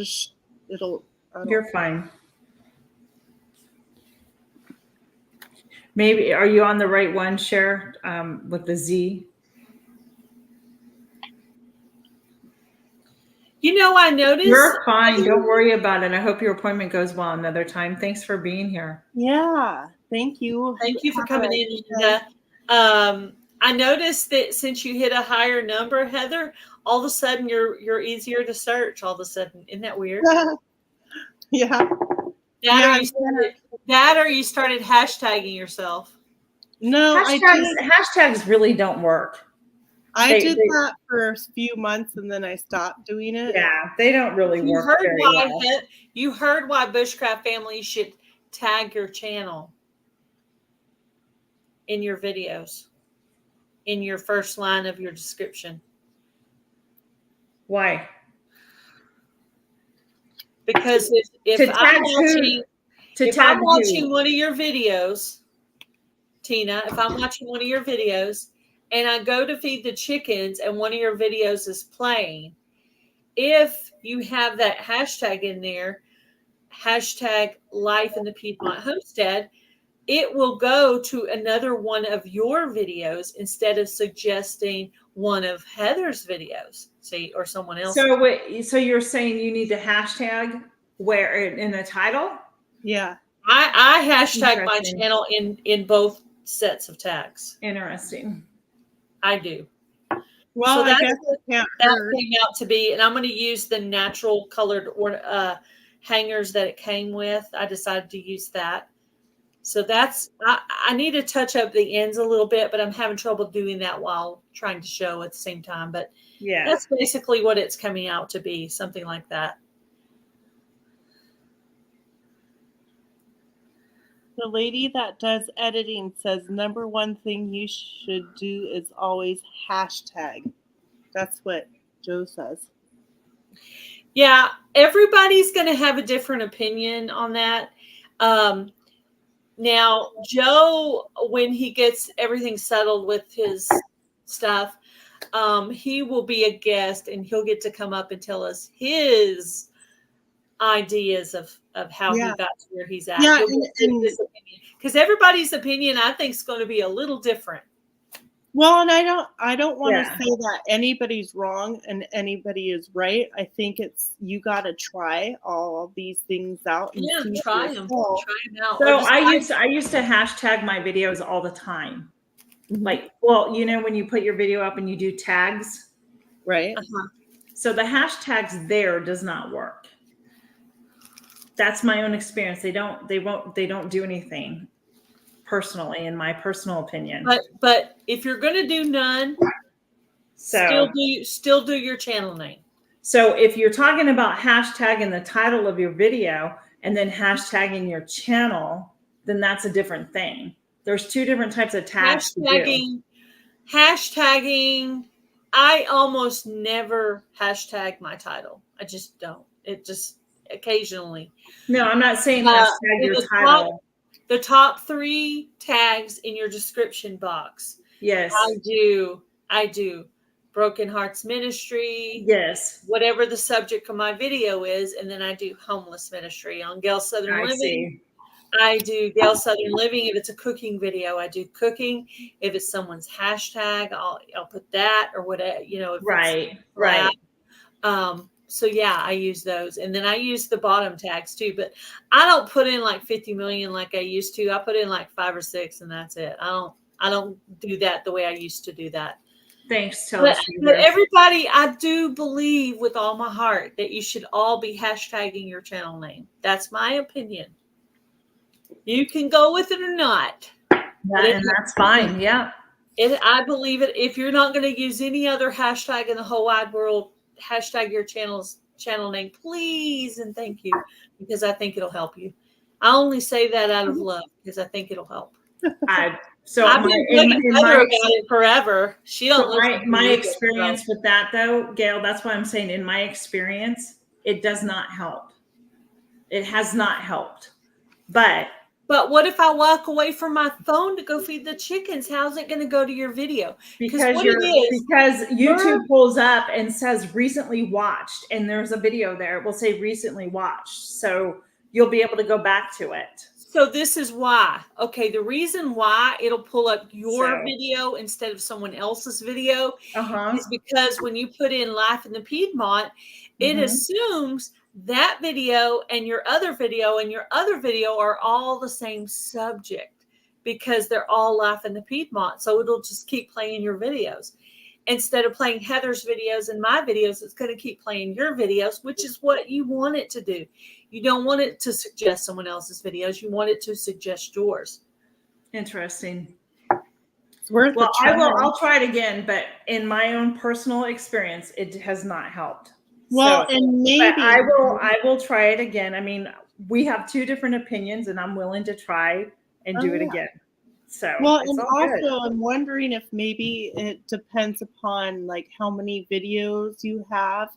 S1: You're fine. Maybe, are you on the right one, Cher, with the Z?
S2: I noticed.
S1: You're fine. Don't worry about it. I hope your appointment goes well another time. Thanks for being here.
S3: Yeah. Thank you.
S2: Thank you for coming in, Linda. I noticed that since you hit a higher number, Heather, all of a sudden you're easier to search. All of a sudden, isn't that weird?
S3: Yeah.
S2: That or you started hashtagging yourself.
S3: No,
S1: hashtags really don't work.
S3: I did that for a few months and then I stopped doing it.
S1: Yeah, they don't really work very well.
S2: You heard why Bushcraft Family should tag your channel in your videos, in your first line of your description.
S1: Why?
S2: Because if I'm watching one of your videos, Tina, if I'm watching one of your videos and I go to feed the chickens and one of your videos is playing, if you have that hashtag in there, hashtag life in the Piedmont homestead, it will go to another one of your videos instead of suggesting one of Heather's videos, or someone else.
S1: So you're saying you need to hashtag where in the title?
S3: Yeah.
S2: I hashtag my channel in both sets of tags.
S1: Interesting.
S2: I do.
S3: Well,
S2: so
S3: I guess
S2: that came out to be, and I'm going to use the natural colored hangers that it came with. I decided to use that. So I need to touch up the ends a little bit, but I'm having trouble doing that while trying to show at the same time. But yeah, that's basically what it's coming out to be, something like that.
S3: The lady that does editing says number one thing you should do is always hashtag. That's what Joe says.
S2: Yeah, everybody's going to have a different opinion on that. Now, Joe, when he gets everything settled with his stuff, he will be a guest and he'll get to come up and tell us his ideas of how he got to where he's at.
S3: Yeah,
S2: because everybody's opinion, I think, is going to be a little different.
S3: Well, and I don't want to say that anybody's wrong and anybody is right. I think you got to try all these things out. And
S2: try them out.
S1: So I used to hashtag my videos all the time. Mm-hmm. Like, well, when you put your video up and you do tags,
S3: right?
S1: So the hashtags there does not work. That's my own experience. They don't do anything personally, in my personal opinion.
S2: But if you're going to do none, still do your channel name.
S1: So if you're talking about hashtagging the title of your video and then hashtagging your channel, then that's a different thing. There's two different types of tags to do.
S2: Hashtagging. I almost never hashtag my title. I just don't. It just occasionally.
S1: No, I'm not saying hashtag your title.
S2: The top 3 tags in your description box.
S1: Yes.
S2: I do. Broken Hearts Ministry.
S1: Yes.
S2: Whatever the subject of my video is. And then I do homeless ministry on Gail Southern Living.
S1: See.
S2: I do Gail Southern Living. If it's a cooking video, I do cooking. If it's someone's hashtag, I'll put that or whatever,
S1: Right.
S2: So yeah, I use those. And then I use the bottom tags too, but I don't put in like 50 million like I used to. I put in like 5 or 6 and that's it. I don't do that the way I used to do that.
S1: Thanks,
S2: but everybody, I do believe with all my heart that you should all be hashtagging your channel name. That's my opinion. You can go with it or not.
S1: And that's fine. Yeah.
S2: I believe it. If you're not going to use any other hashtag in the whole wide world, hashtag your channel name, please and thank you, because I think it'll help you. I only say that out of love because I think it'll help. I've been begging Heather about it forever. She don't listen.
S1: My experience with that though, Gail, that's why I'm saying in my experience, it does not help. It has not helped. But
S2: what if I walk away from my phone to go feed the chickens? How's it going to go to your video?
S1: Because YouTube pulls up and says recently watched, and there's a video there. It will say recently watched. So you'll be able to go back to it.
S2: So this is why. Okay, the reason why it'll pull up your video instead of someone else's video is because when you put in Life in the Piedmont, it assumes that video and your other video are all the same subject because they're all Life in the Piedmont. So it'll just keep playing your videos. Instead of playing Heather's videos and my videos, it's going to keep playing your videos, which is what you want it to do. You don't want it to suggest someone else's videos. You want it to suggest yours.
S1: Interesting.
S3: It's worth
S1: well, I'll try it again, but in my own personal experience, it has not helped.
S3: Well, and maybe
S1: I will try it again. I mean, we have 2 different opinions, and I'm willing to try and do it again. So
S3: well, and also I'm wondering if maybe it depends upon like how many videos you have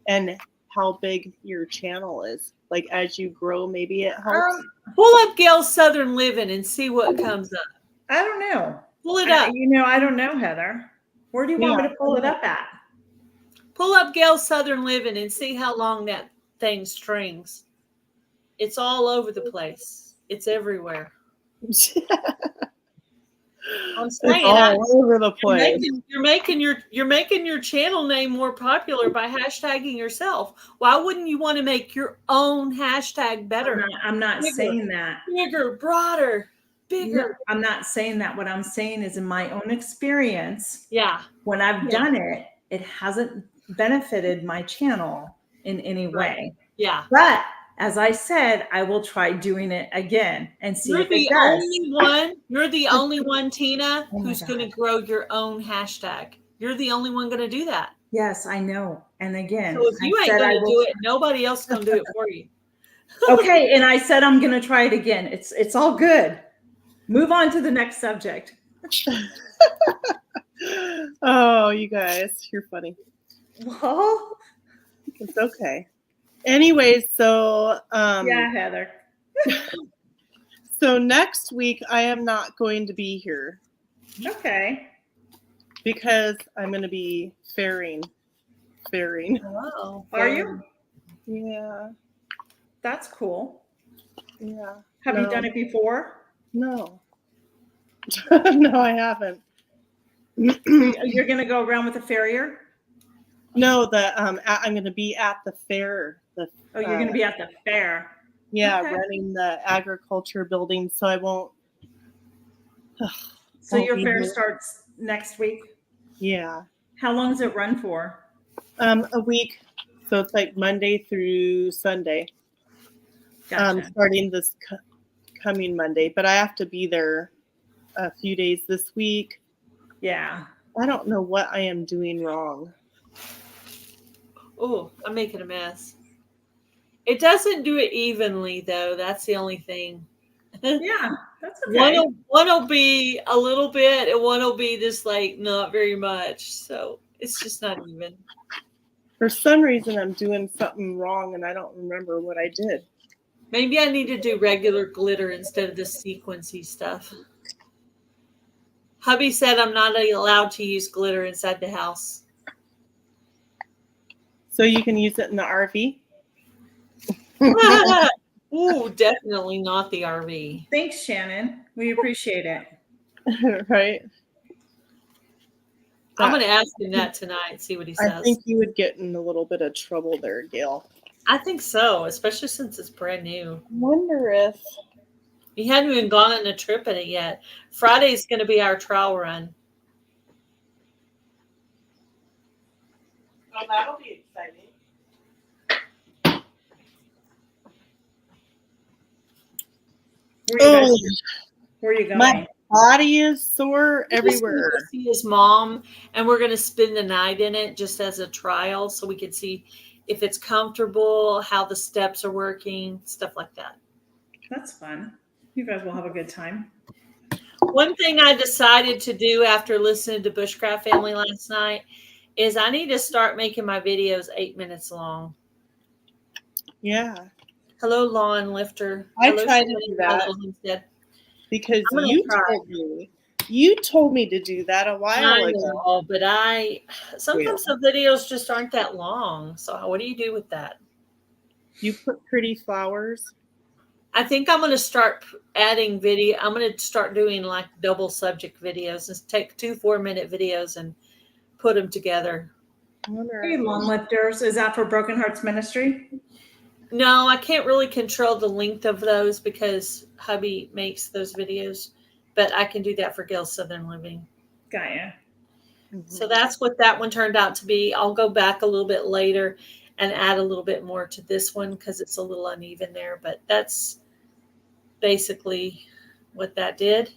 S3: and how big your channel is. Like as you grow, maybe it helps.
S2: Pull up Gail's Southern Living and see what comes up.
S1: I don't know.
S2: Pull it up.
S1: I don't know, Heather. Where do you want me to pull it up at?
S2: Pull up Gail's Southern Living and see how long that thing strings. It's all over the place. It's everywhere. I'm saying
S3: all over the place.
S2: You're making your channel name more popular by hashtagging yourself. Why wouldn't you want to make your own hashtag better?
S1: I'm not saying that.
S2: Bigger, broader, bigger.
S1: No, I'm not saying that. What I'm saying is in my own experience, when I've done it, it hasn't benefited my channel in any way.
S2: Yeah.
S1: But as I said, I will try doing it again and see if it does.
S2: You're the only one, Tina, who's going to grow your own hashtag. You're the only one going to do that.
S1: Yes, I know. And again,
S2: so if you ain't going to do it, nobody else going to do it for you.
S1: Okay, and I said I'm going to try it again. It's all good. Move on to the next subject.
S3: Oh, you guys, you're funny.
S1: Well,
S3: it's okay. Anyways, so
S1: Heather.
S3: So next week I am not going to be here.
S1: Okay.
S3: Because I'm going to be fairing.
S2: Oh,
S1: are you?
S3: Yeah.
S1: That's cool.
S3: Yeah.
S1: Have you done it before?
S3: No. No, I haven't.
S1: You're going to go around with a farrier?
S3: No, I'm going to be at the fair.
S1: You're going to be at the fair.
S3: Yeah, running the agriculture building, so I won't.
S1: So your fair starts next week?
S3: Yeah.
S1: How long does it run for?
S3: A week. So it's like Monday through Sunday.
S1: Gotcha.
S3: Starting this coming Monday, but I have to be there a few days this week.
S1: Yeah.
S3: I don't know what I am doing wrong.
S2: Oh, I'm making a mess. It doesn't do it evenly, though. That's the only thing.
S1: Yeah, that's okay.
S2: One will be a little bit, and one will be just like not very much. So it's just not even.
S3: For some reason, I'm doing something wrong, and I don't remember what I did.
S2: Maybe I need to do regular glitter instead of this sequency stuff. Hubby said I'm not allowed to use glitter inside the house.
S3: So you can use it in the RV?
S2: Ooh, definitely not the RV.
S1: Thanks, Shannon. We appreciate it.
S3: Right?
S2: I'm going to ask him that tonight, see what he says.
S3: I think you would get in a little bit of trouble there, Gail.
S2: I think so, especially since it's brand new.
S3: I wonder if...
S2: We hadn't even gone on a trip in it yet. Friday's going to be our trial run.
S3: Oh, that'll be exciting.
S1: Where are you going?
S3: My body is sore everywhere.
S2: We're see his mom, and we're going to spend the night in it just as a trial so we can see if it's comfortable, how the steps are working, stuff like that.
S1: That's fun. You guys will have a good time.
S2: One thing I decided to do after listening to Bushcraft Family last night is I need to start making my videos 8 minutes long.
S3: Yeah.
S2: Hello, lawn lifter.
S3: I
S2: Hello,
S3: tried to do that because you told me to do that a while ago.
S2: Know, but sometimes the videos just aren't that long. So what do you do with that?
S3: You put pretty flowers.
S2: I think I'm going to start adding video. I'm going to start doing like double subject videos and take 2 4-minute videos and put them together.
S1: Hey, lawn lifters. Is that for Broken Hearts Ministry?
S2: No, I can't really control the length of those because hubby makes those videos, but I can do that for Gail's Southern Living.
S1: Got ya.
S3: Mm-hmm.
S2: So that's what that one turned out to be. I'll go back a little bit later and add a little bit more to this one because it's a little uneven there, but that's basically what that did.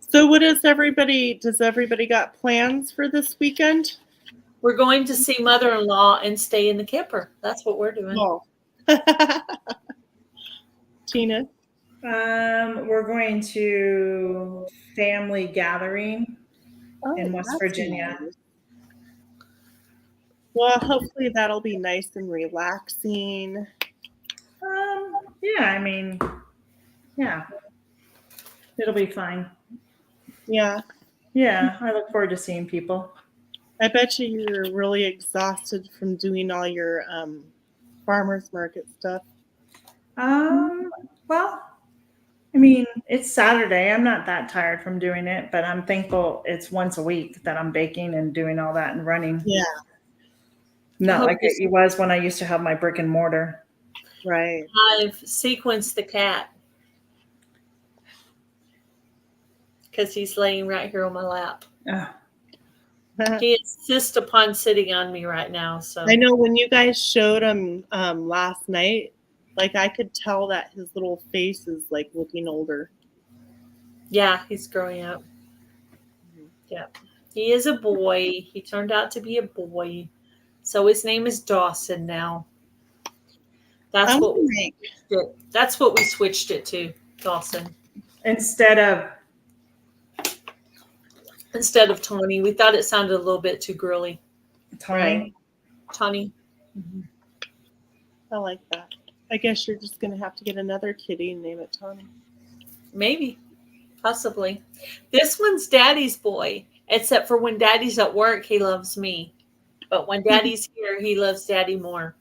S3: So does everybody got plans for this weekend?
S2: We're going to see mother-in-law and stay in the camper. That's what we're doing.
S3: Oh. Tina?
S1: We're going to family gathering in West Virginia.
S3: Nice. Well, hopefully that'll be nice and relaxing.
S1: Yeah, I mean, yeah. It'll be fine.
S3: Yeah.
S1: Yeah, I look forward to seeing people.
S3: I bet you're really exhausted from doing all your farmers market stuff.
S1: Well, I mean, it's Saturday. I'm not that tired from doing it, but I'm thankful it's once a week that I'm baking and doing all that and running.
S3: Yeah.
S1: Not like it was when I used to have my brick and mortar.
S3: Right.
S2: I've sequenced the cat because he's laying right here on my lap. He insists upon sitting on me right now. So
S3: I know when you guys showed him last night, like I could tell that his little face is like looking older.
S2: Yeah, he's growing up. Yeah, he is a boy. He turned out to be a boy. So his name is Dawson now. That's what we switched it to, Dawson.
S1: Instead of
S2: Tawny. We thought it sounded a little bit too girly.
S1: Tawny.
S2: Tawny.
S3: Mm-hmm. I like that. I guess you're just going to have to get another kitty and name it Tawny.
S2: Maybe. Possibly. This one's Daddy's boy, except for when Daddy's at work, he loves me. But when Daddy's here, he loves Daddy more.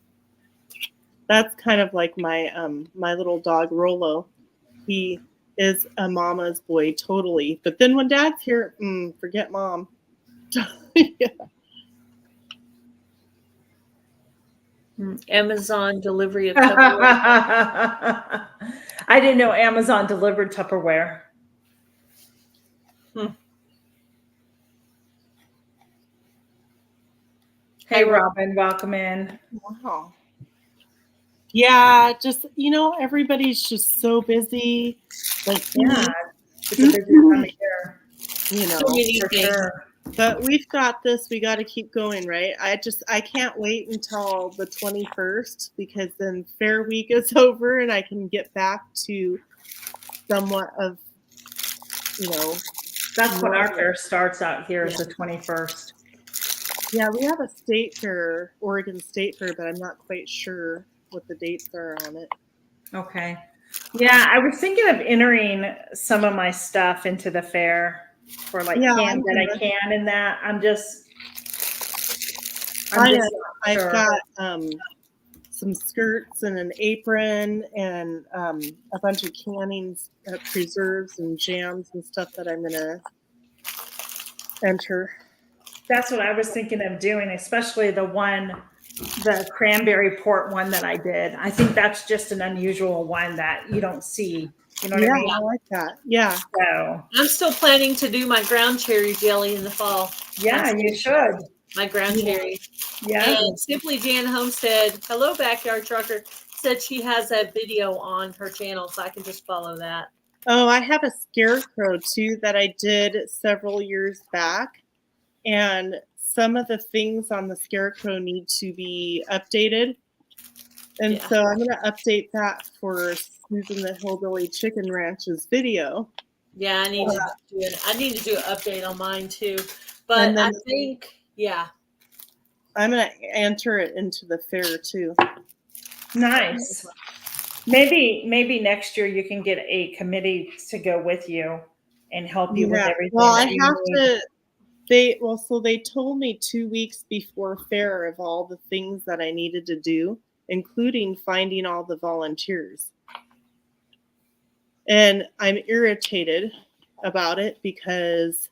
S3: That's kind of like my my little dog, Rolo. He is a mama's boy totally. But then when Dad's here, forget Mom. Yeah.
S2: Amazon delivery of Tupperware.
S1: I didn't know Amazon delivered Tupperware. Hey, Robin, welcome in.
S3: Wow. Yeah, just, everybody's just so busy. Like,
S1: yeah, it's a busy time of year.
S2: So many things.
S1: Sure.
S3: But we've got this. We got to keep going, right? I can't wait until the 21st because then Fair Week is over and I can get back to somewhat of,
S1: That's when our
S3: normal.
S1: fair starts out here is the 21st.
S3: Yeah, we have a state fair, Oregon State Fair, but I'm not quite sure what the dates are on it.
S1: Okay. Yeah, I was thinking of entering some of my stuff into the fair for like
S3: Yeah,
S1: cans that I can and that. I'm just not
S3: I've
S1: sure.
S3: got some skirts and an apron and a bunch of cannings, preserves and jams and stuff that I'm gonna enter.
S1: That's what I was thinking of doing, especially the cranberry port one that I did. I think that's just an unusual one that you don't see. You know what I mean?
S3: I like that. Yeah.
S1: So
S2: I'm still planning to do my ground cherry jelly in the fall.
S1: yeah, you should.
S2: My ground cherry.
S1: Yeah.
S2: And Simply Jan Homestead, hello backyard trucker, said she has a video on her channel, so I can just follow that.
S3: Oh, I have a scarecrow too that I did several years back, and some of the things on the scarecrow need to be updated. And so I'm going to update that for Susan the Hillbilly Chicken Ranch's video.
S2: Yeah, I need to do it. I need to do an update on mine too. But I think,
S3: I'm going to enter it into the fair too.
S1: Nice. Maybe next year you can get a committee to go with you and help you with everything.
S3: Well, I have to. So they told me 2 weeks before fair of all the things that I needed to do, including finding all the volunteers. And I'm irritated about it because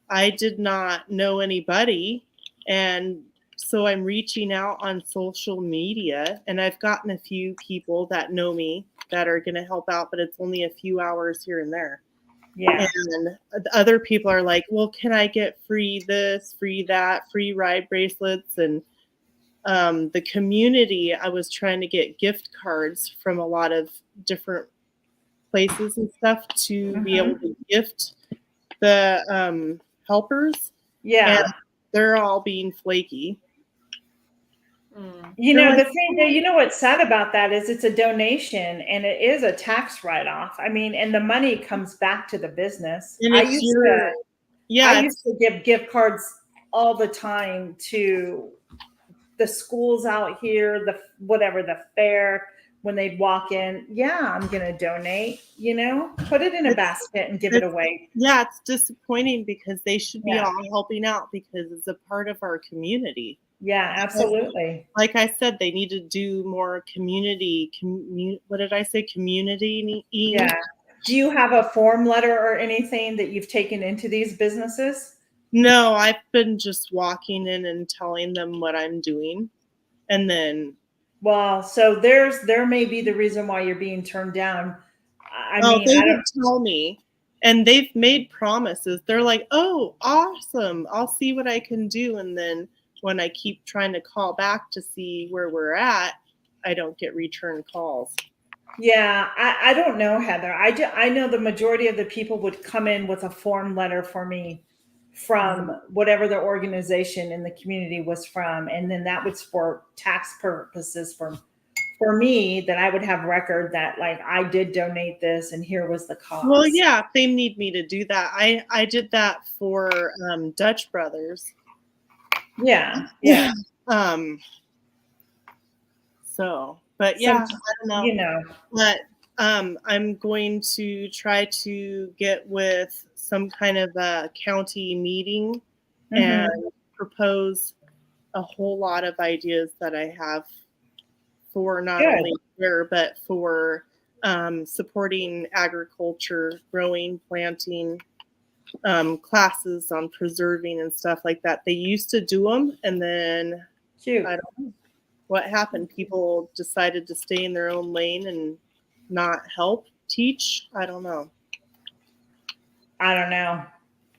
S3: I did not know anybody. And so I'm reaching out on social media, and I've gotten a few people that know me that are going to help out, but it's only a few hours here and there.
S1: Yeah.
S3: And other people are like, well, can I get free this, free that, free ride bracelets? And the community, I was trying to get gift cards from a lot of different places and stuff to be able to gift the helpers.
S1: Yeah.
S3: And they're all being flaky.
S1: You know, the thing that, you know, what's sad about that is it's a donation and it is a tax write-off. I mean, and the money comes back to the business.
S3: And
S1: I used to give gift cards all the time to the schools out here, the fair, when they'd walk in. Yeah, I'm going to donate, put it in a basket and give it away.
S3: Yeah, it's disappointing because they should be all helping out because it's a part of our community.
S1: Yeah, absolutely.
S3: Like I said, they need to do more community. What did I say? Community.
S1: Yeah. Do you have a form letter or anything that you've taken into these businesses?
S3: No, I've been just walking in and telling them what I'm doing. And then.
S1: Well, so there may be the reason why you're being turned down.
S3: They would tell me. And they've made promises. They're like, oh, awesome. I'll see what I can do. And then when I keep trying to call back to see where we're at, I don't get return calls.
S1: Yeah, I don't know, Heather. I know the majority of the people would come in with a form letter for me from whatever the organization in the community was from. And then that was for tax purposes for me, that I would have record that like I did donate this and here was the cost.
S3: Well, yeah, if they need me to do that. I did that for Dutch Brothers.
S1: Yeah.
S3: So, but yeah, I don't know. But I'm going to try to get with some kind of a county meeting and propose a whole lot of ideas that I have for not only here, but for supporting agriculture, growing, planting, classes on preserving and stuff like that. They used to do them, and then I don't know what happened. People decided to stay in their own lane and not help teach. I don't know.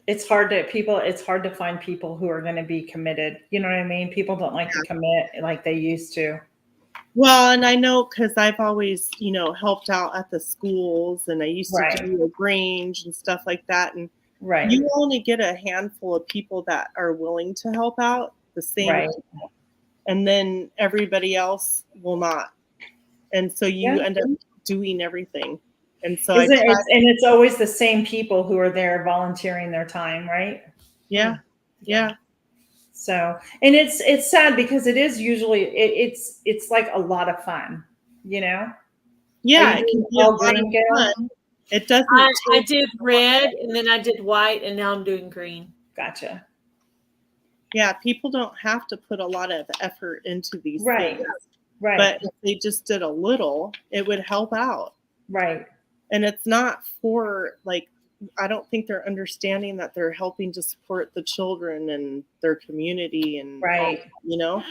S1: It's hard to find people who are going to be committed. You know what I mean? People don't like to commit like they used to.
S3: Well, and I know because I've always, helped out at the schools, and I used to do a Grange and stuff like that. And
S1: Right.
S3: You only get a handful of people that are willing to help out, the same
S1: Right.
S3: people, and then everybody else will not. And so you
S1: Yeah.
S3: end up doing everything. And so
S1: Is it, it's always the same people who are there volunteering their time, right?
S3: yeah.
S1: So, and it's sad because it is usually it's like a lot of fun, you know.
S3: Yeah,
S1: Are you
S3: it can
S1: doing
S3: be a
S1: all
S3: lot of
S1: green, Gail?
S3: fun. It doesn't
S2: I
S3: take
S2: did red, and then I did white, and now I'm doing green.
S1: Gotcha.
S3: yeah, people don't have to put a lot of effort into these
S1: Right.
S3: things.
S1: Right.
S3: But if they just did a little, it would help out.
S1: Right.
S3: And it's not for like, I don't think they're understanding that they're helping to support the children and their community and
S1: Right.
S3: you know,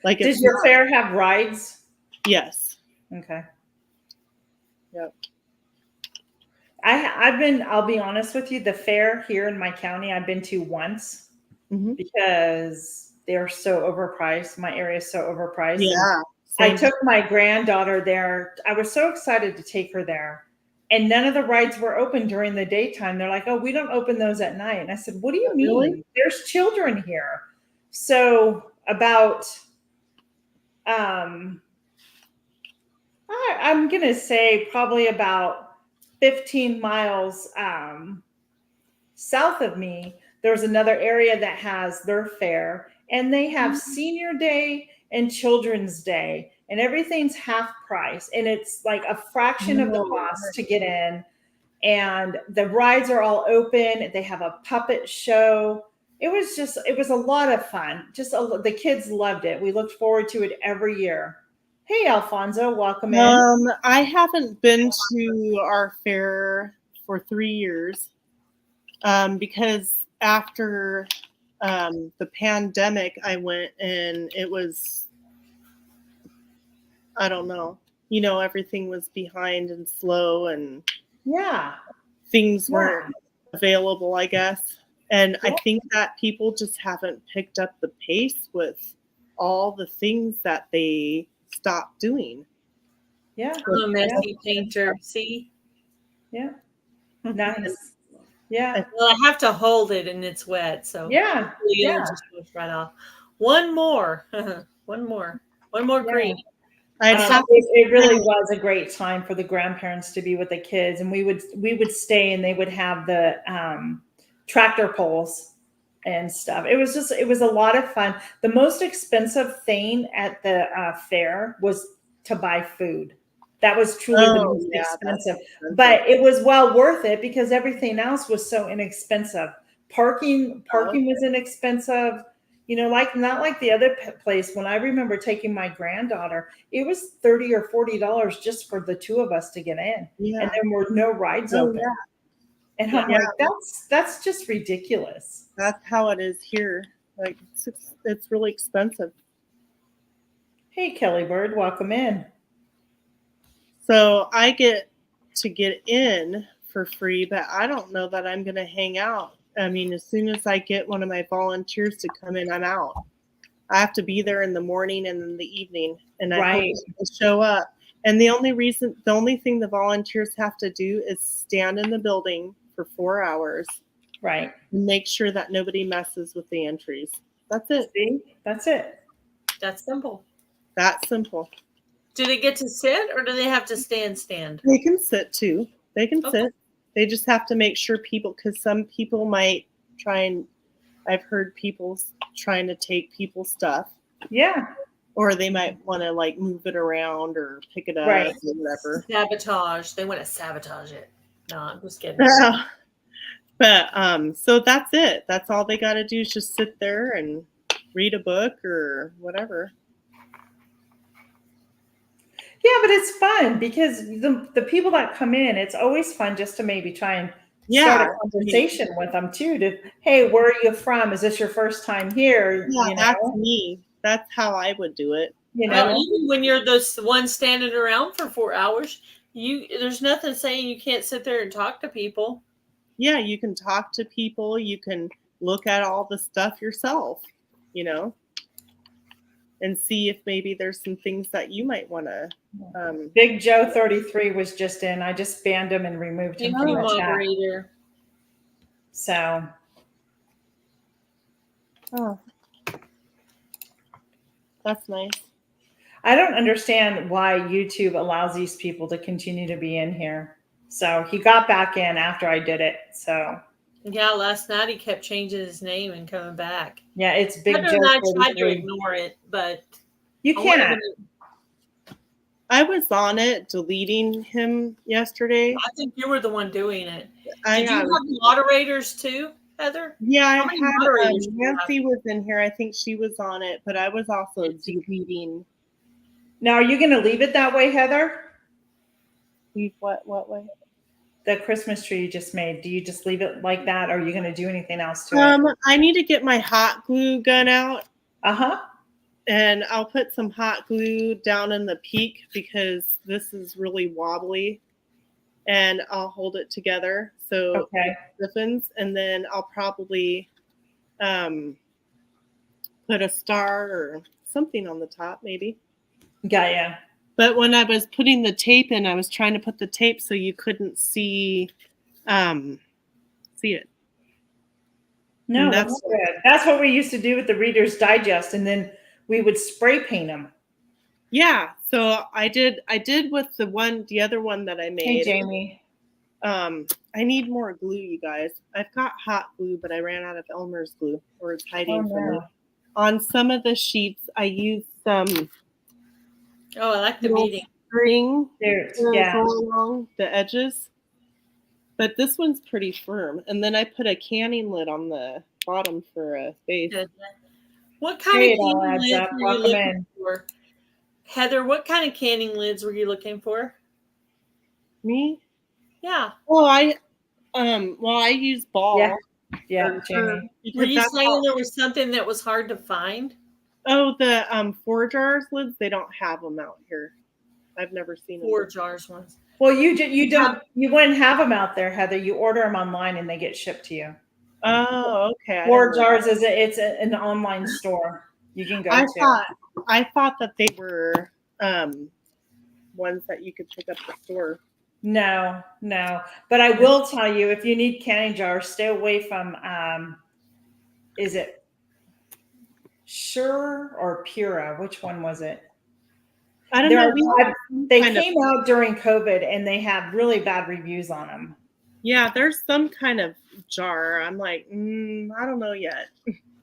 S3: like
S1: Does
S3: it's
S1: your
S3: not,
S1: fair have rides?
S3: yes.
S1: Okay.
S3: Yep.
S1: I'll be honest with you, the fair here in my county I've been to once
S3: Mm-hmm.
S1: because they're so overpriced. My area is so overpriced.
S3: Yeah.
S1: I took my granddaughter there. I was so excited to take her there. And none of the rides were open during the daytime. They're like, oh, we don't open those at night. And I said, what do you mean?
S3: Really?
S1: There's children here. So about I'm gonna say probably about 15 miles south of me, there's another area that has their fair, and they have senior day and children's day, and everything's half price, and it's like a fraction of the cost to get in. And the rides are all open. They have a puppet show. It was a lot of fun. The kids loved it. We looked forward to it every year. Hey, Alfonso, welcome in.
S3: I haven't been to our fair for 3 years because after the pandemic, I went and it was, I don't know, everything was behind and slow and
S1: Yeah.
S3: things weren't available, I guess. And
S1: Yeah.
S3: I think that people just haven't picked up the pace with all the things that they stopped doing.
S1: Yeah.
S2: I'm a messy painter. See?
S1: Yeah. Nice. Yeah.
S2: Well, I have to hold it and it's wet, so
S1: Yeah.
S2: it'll just push right off. One more. One more green.
S1: It really was a great time for the grandparents to be with the kids, and we would stay, and they would have the tractor pulls and stuff. It was a lot of fun. The most expensive thing at the fair was to buy food. That was truly the most expensive, but it was well worth it because everything else was so inexpensive. Parking was inexpensive. Not like the other place. When I remember taking my granddaughter, it was $30 or $40 just for the two of us to get in, and there were no rides open.
S3: Yeah.
S1: And I'm like, that's just ridiculous.
S3: That's how it is here. Like it's really expensive.
S1: Hey, Kelly Bird, welcome in.
S3: So I get to get in for free, but I don't know that I'm going to hang out. I mean, as soon as I get one of my volunteers to come in, I'm out. I have to be there in the morning and in the evening, and I hope people show up. And the only thing the volunteers have to do is stand in the building for 4 hours.
S1: Right.
S3: And make sure that nobody messes with the entries. That's it.
S1: See? That's it.
S2: That's simple.
S3: That's simple.
S2: Do they get to sit or do they have to stand?
S3: They can sit too. They can sit. They just have to make sure because some people might try and, I've heard people trying to take people's stuff.
S1: Yeah.
S3: Or they might want to like move it around or pick it up or whatever.
S2: Sabotage. They want to sabotage it. No, I'm just kidding.
S3: But so that's it. That's all they got to do is just sit there and read a book or whatever.
S1: Yeah, but it's fun because the people that come in, it's always fun just to maybe try and start a conversation with them too. Hey, where are you from? Is this your first time here?
S3: Yeah, that's me. That's how I would do it.
S2: Even when you're the one standing around for 4 hours, there's nothing saying you can't sit there and talk to people.
S3: Yeah, you can talk to people. You can look at all the stuff yourself, and see if maybe there's some things that you might want to.
S1: Big Joe 33 was just in. I just banned him and removed him from the chat. So
S3: Oh, that's nice.
S1: I don't understand why YouTube allows these people to continue to be in here. So he got back in after I did it. So
S2: Yeah, last night he kept changing his name and coming back.
S1: yeah, it's Big
S2: Heather
S1: Joe
S2: and I tried to
S1: 33.
S2: ignore it, but
S1: You
S2: I wanted
S1: can't.
S3: I was on it deleting him yesterday.
S2: I think you were the one doing it.
S3: I
S2: Did you have moderators too, Heather?
S3: Yeah, I
S2: How many
S3: had
S2: moderators do you have?
S3: Nancy was in here. I think she was on it, but I was also deleting.
S1: Now, are you going to leave it that way, Heather?
S3: Leave what way?
S1: The Christmas tree you just made. Do you just leave it like that, or are you going to do anything else to it?
S3: I need to get my hot glue gun out.
S1: Uh-huh.
S3: And I'll put some hot glue down in the peak because this is really wobbly. And I'll hold it together so it stiffens. And then I'll probably put a star or something on the top, maybe.
S1: Got ya.
S3: But when I was putting the tape in, I was trying to put the tape so you couldn't see it.
S1: No, that's good. That's what we used to do with the Reader's Digest, and then we would spray paint them.
S3: Yeah, so I did with the other one that I made.
S1: Hey, Jamie.
S3: I need more glue, you guys. I've got hot glue, but I ran out of Elmer's glue, or it's hiding from me. On some of the sheets, I used some.
S2: Oh, I like the beading
S3: string.
S1: Yeah,
S3: along the edges. But this one's pretty firm. And then I put a canning lid on the bottom for a base.
S2: What kind of canning lids were you looking for? Heather, what kind of canning lids were you looking for?
S3: Me?
S2: Yeah.
S3: Well, I use ball.
S1: Yeah, Jamie.
S2: Were you saying there was something that was hard to find?
S3: Oh, the 4 jars lids, they don't have them out here. I've never seen them.
S2: 4 jars ones.
S1: Well, you wouldn't have them out there, Heather. You order them online and they get shipped to you.
S3: Oh, okay.
S1: 4 jars it's an online store you can go to.
S3: I thought that they were ones that you could pick up at the store.
S1: No. But I will tell you, if you need canning jars, stay away from is it Sure or Pura? Which one was it?
S3: I don't know.
S1: They came out during COVID and they have really bad reviews on them.
S3: Yeah, there's some kind of jar. I'm like, I don't know yet.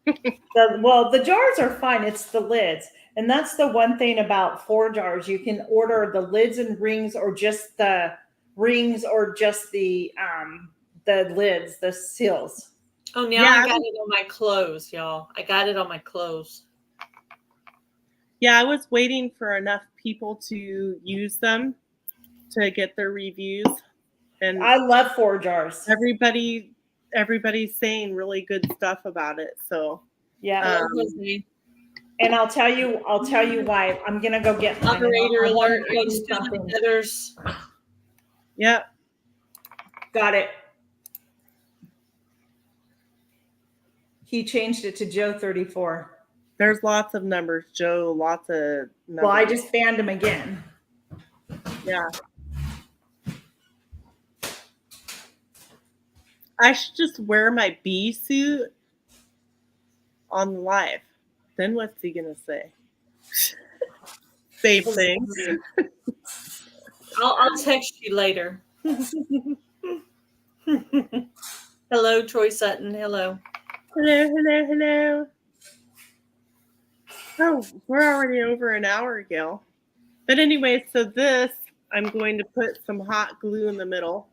S1: The jars are fine. It's the lids. And that's the one thing about 4 jars. You can order the lids and rings, or just the rings, or just the lids, the seals.
S2: Oh, now I got it on my clothes, y'all. I got it on my clothes.
S3: Yeah, I was waiting for enough people to use them to get their reviews. And
S1: I love 4 jars.
S3: Everybody's saying really good stuff about it. So
S1: yeah. And I'll tell you why. I'm gonna go get mine.
S2: Moderator alert. Others.
S3: Yep.
S1: Got it. He changed it to Joe 34.
S3: There's lots of numbers, Joe. Lots of numbers.
S1: Well, I just banned him again.
S3: Yeah. I should just wear my bee suit on live. Then what's he gonna say? Same thing.
S2: I'll text you later. Hello, Troy Sutton. Hello.
S3: Hello. Oh, we're already over an hour, Gail. But anyway, so this, I'm going to put some hot glue in the middle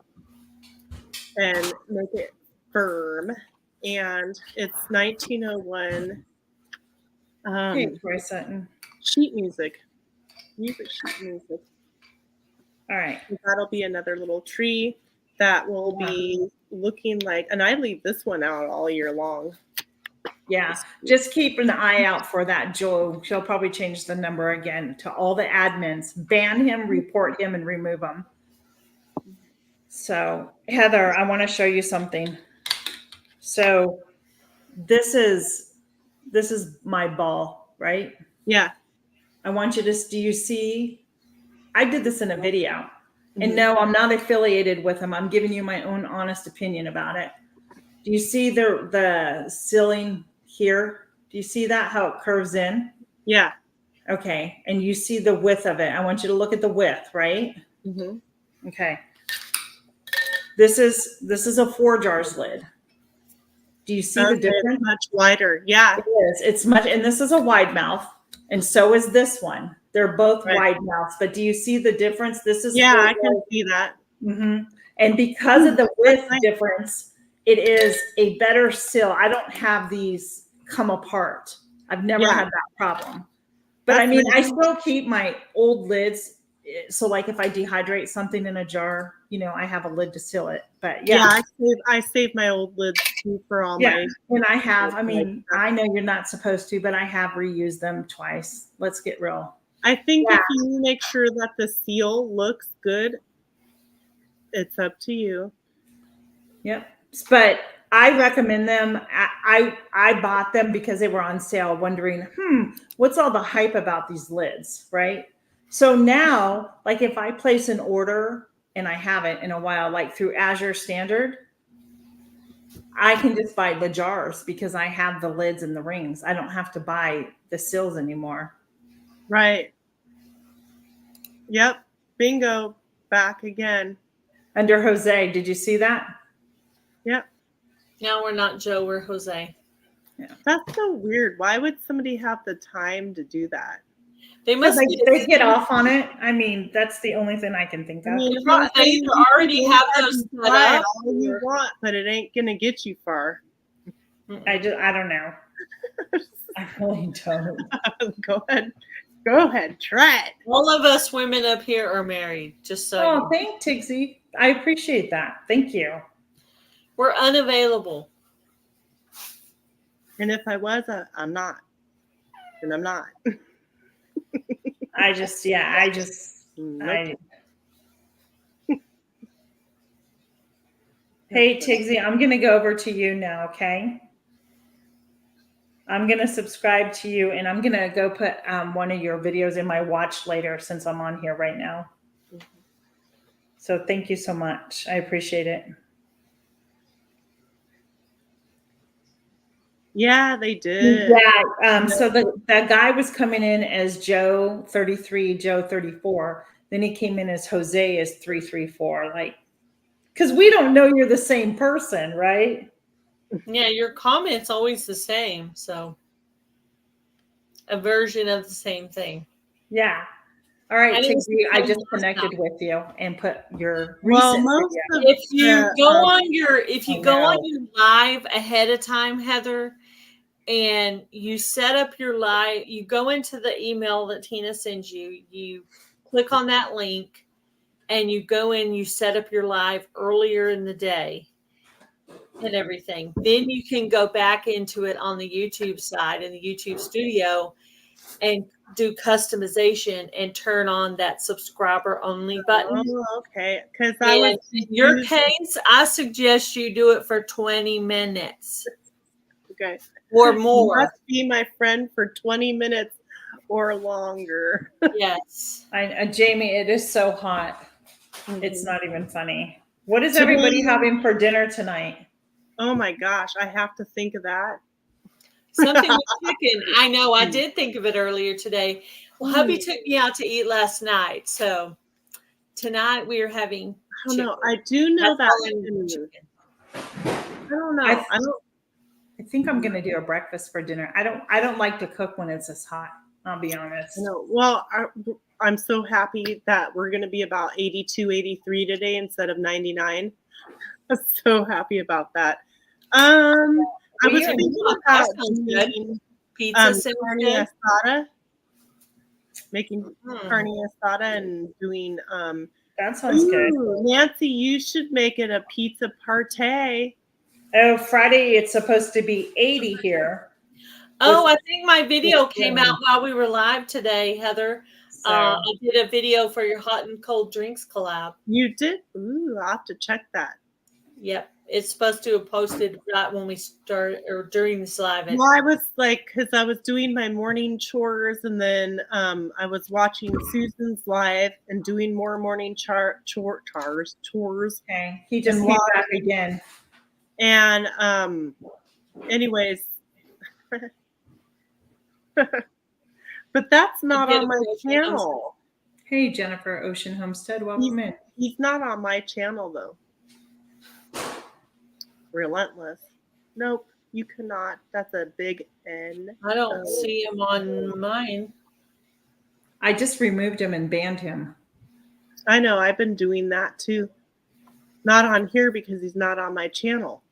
S3: and make it firm. And it's 1901
S1: Hey, Troy Sutton.
S3: sheet music. Sheet music.
S1: All right.
S3: So that'll be another little tree that will be looking like, and I leave this one out all year long.
S1: Yeah, just keep an eye out for that, Joe. She'll probably change the number again to all the admins. Ban him, report him, and remove him. So, Heather, I want to show you something. So, this is my ball, right?
S3: Yeah.
S1: I want you to, do you see? I did this in a video. And no, I'm not affiliated with him. I'm giving you my own honest opinion about it. Do you see the ceiling here? Do you see that, how it curves in?
S3: Yeah.
S1: Okay. And you see the width of it. I want you to look at the width, right?
S3: Mm-hmm.
S1: Okay. This is a 4 jars lid. Do you see the difference?
S3: Much wider. Yeah.
S1: It is. It's much, and this is a wide mouth, and so is this one. They're both
S3: Right.
S1: wide mouths, but do you see the difference? This is
S3: Yeah,
S1: 4
S3: I can
S1: jars.
S3: see that.
S1: Mm-hmm. And because of the width
S3: nice.
S1: difference, it is a better seal. I don't have these come apart. I've never had that problem. But
S3: That's
S1: I mean,
S3: nice.
S1: I still keep my old lids. So like if I dehydrate something in a jar, I have a lid to seal it. But yeah,
S3: I save my old lids too for all
S1: yeah.
S3: my.
S1: And I have, I mean, I know you're not supposed to, but I have reused them twice. Let's get real.
S3: I think if you make sure that the seal looks good, it's up to you.
S1: Yep. But I recommend them. I bought them because they were on sale, wondering, what's all the hype about these lids, right? So now, like if I place an order and I haven't in a while, like through Azure Standard, I can just buy the jars because I have the lids and the rings. I don't have to buy the seals anymore.
S3: Right. Yep. Bingo. Back again.
S1: Under Jose, did you see that?
S3: Yep.
S2: Now we're not Joe, we're Jose.
S1: Yeah.
S3: That's so weird. Why would somebody have the time to do that?
S2: They must
S1: they get off on it. I mean, that's the only thing I can think of.
S2: they either already have those set up.
S3: All you want, but it ain't gonna get you far.
S1: I don't know. I really don't.
S3: Go ahead, try it.
S2: All of us women up here are married, just so.
S1: Thanks, Tigsy. I appreciate that. Thank you.
S2: We're unavailable.
S3: And if I was, I'm not. And I'm not.
S1: Hey, Tigsy, I'm going to go over to you now, okay? I'm going to subscribe to you, and I'm going to go put one of your videos in my watch later since I'm on here right now. So thank you so much. I appreciate it.
S3: Yeah, they did.
S1: Yeah. So that guy was coming in as Joe 33, Joe 34. Then he came in as Jose as 334. Like, because we don't know you're the same person, right?
S2: Yeah, your comment's always the same. So a version of the same thing.
S1: Yeah. All right, Tigsy, I just connected with you and put your recent video.
S2: If you go on your live ahead of time, Heather, and you set up your live, you go into the email that Tina sends you, you click on that link, and you go in, you set up your live earlier in the day and everything. Then you can go back into it on the YouTube side in the YouTube studio and do customization and turn on that subscriber only button.
S3: Oh, okay. Because
S2: in your case, I suggest you do it for 20 minutes.
S3: Okay.
S2: Or more.
S3: You must be my friend for 20 minutes or longer.
S2: Yes.
S1: Jamie, it is so hot. Mm-hmm. It's not even funny. What is everybody having for dinner tonight?
S3: Oh my gosh, I have to think of that.
S2: Something with chicken. I know. I did think of it earlier today. Well, hubby took me out to eat last night. So tonight we are having
S3: I don't know. I do know that. I don't know.
S1: I think I'm going to do a breakfast for dinner. I don't like to cook when it's this hot. I'll be honest.
S3: No. Well, I'm so happy that we're going to be about 82, 83 today instead of 99. I'm so happy about that. I was thinking about doing carne asada, making carne asada and doing.
S1: That sounds good.
S3: Nancy, you should make it a pizza party.
S1: Oh, Friday it's supposed to be 80 here.
S2: Oh, I think my video came out while we were live today, Heather. So. I did a video for your hot and cold drinks collab.
S3: You did? Ooh, I'll have to check that.
S2: Yep. It's supposed to have posted right when we start or during this live.
S3: Well, I was like, because I was doing my morning chores and then I was watching Susan's live and doing more morning chores.
S1: Okay. He just came back again.
S3: And anyways, but that's not
S2: did
S3: on my
S2: Ocean
S3: channel.
S1: Hey, Jennifer Ocean Homestead, welcome in.
S3: He's not on my channel though. Relentless. Nope, you cannot. That's a big N.
S2: I don't see him on mine.
S1: I just removed him and banned him.
S3: I know. I've been doing that too. Not on here because he's not on my channel,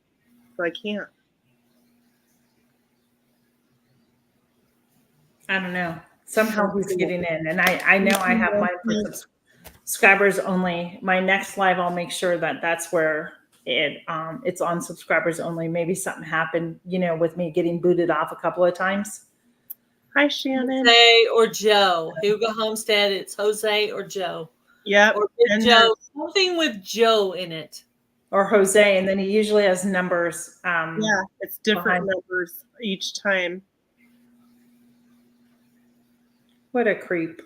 S3: so I can't.
S1: I don't know. Somehow he's getting in, and I know I have mine for subscribers only. My next live, I'll make sure that that's where it's on subscribers only. Maybe something happened, with me getting booted off a couple of times.
S3: Hi, Shannon.
S2: Jose or Joe. Hugo Homestead, it's Jose or Joe.
S3: Yep.
S2: Or Joe. Something with Joe in it.
S1: Or Jose, and then he usually has numbers.
S3: Yeah, it's different numbers each time.
S1: What a creep.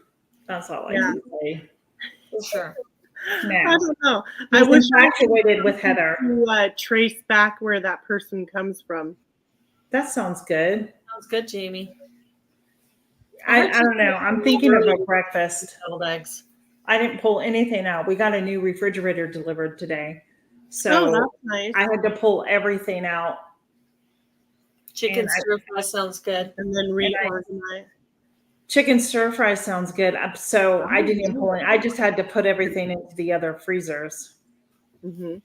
S1: That's all I can say.
S2: For sure.
S3: I don't know.
S1: I wish I infatuated with Heather.
S3: To trace back where that person comes from.
S1: That sounds good.
S2: Sounds good, Jamie.
S1: I don't know. I'm thinking of a breakfast.
S2: Deviled eggs.
S1: I didn't pull anything out. We got a new refrigerator delivered today. So
S3: that's nice.
S1: I had to pull everything out.
S2: Chicken stir fry sounds good.
S3: And then reorganize.
S1: Chicken stir fry sounds good. So I didn't even pull it. I just had to put everything into the other freezers.
S3: Mm-hmm.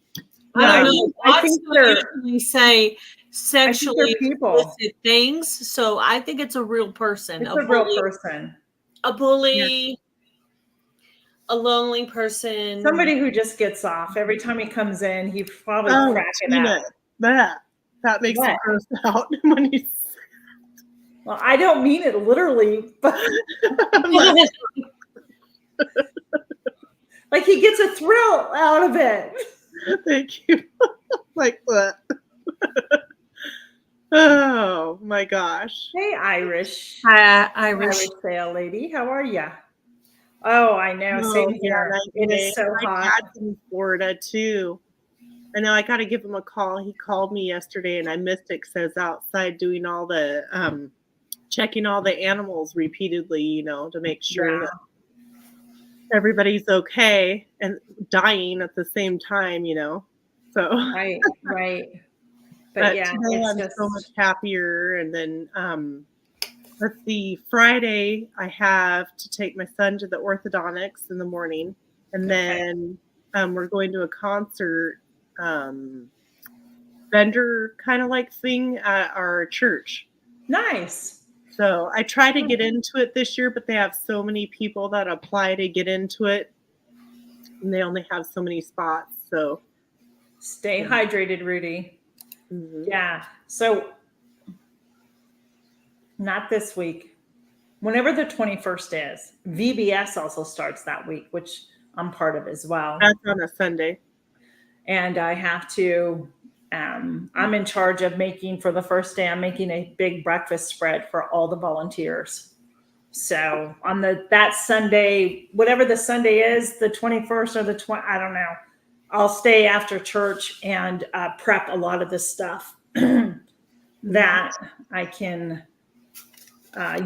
S2: I don't know. I think usually say sexually explicit things, so I think it's a real person.
S1: It's a real person.
S2: A bully, a lonely person.
S1: Somebody who just gets off. Every time he comes in, he's probably cracking up.
S3: That makes it gross out when he's.
S1: Well, I don't mean it literally, but like he gets a thrill out of it.
S3: Thank you. Like what? Oh my gosh.
S1: Hey, Irish.
S2: Hi, Irish
S1: sale lady. How are you? Oh, I know. Same here. It is so hot.
S3: My dad's in Florida too. I know. I got to give him a call. He called me yesterday, and I missed it because I was outside doing all the checking all the animals repeatedly, to make sure that everybody's okay and dying at the same time, So
S1: right. But yeah,
S3: today I'm so much happier. And then let's see, Friday I have to take my son to the orthodontics in the morning, and then we're going to a concert vendor kind of like thing at our church.
S1: Nice.
S3: So I try to get into it this year, but they have so many people that apply to get into it, and they only have so many spots. So
S1: stay hydrated, Rudy.
S3: Mm-hmm.
S1: Yeah. So not this week. Whenever the 21st is, VBS also starts that week, which I'm part of as well.
S3: That's on a Sunday.
S1: And I have to, I'm in charge of making, for the first day, I'm making a big breakfast spread for all the volunteers. So on that Sunday, whatever the Sunday is, the 21st or the 20th, I don't know. I'll stay after church and prep a lot of the stuff that I can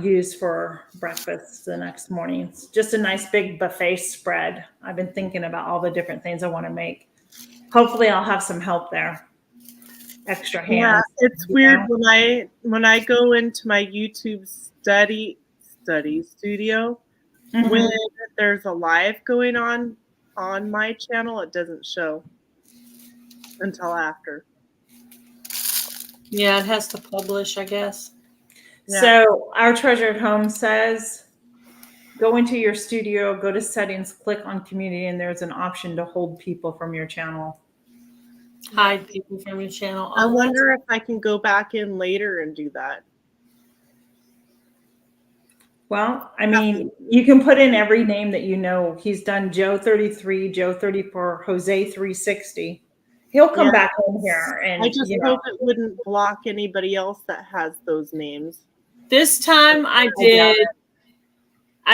S1: use for breakfast the next morning. It's just a nice big buffet spread. I've been thinking about all the different things I want to make. Hopefully I'll have some help there. Extra hands.
S3: Yeah, it's weird when I go into my YouTube study studio, when there's a live going on my channel, it doesn't show until after.
S2: Yeah, it has to publish, I guess.
S1: Yeah. So our treasure at home says, go into your studio, go to settings, click on community, and there's an option to hold people from your channel.
S2: Hide people from your channel.
S3: I wonder if I can go back in later and do that.
S1: Well, I mean, you can put in every name that you know. He's done Joe 33, Joe 34, Jose 360. He'll come back in here. And
S3: I just hope it wouldn't block anybody else that has those names.
S2: This time I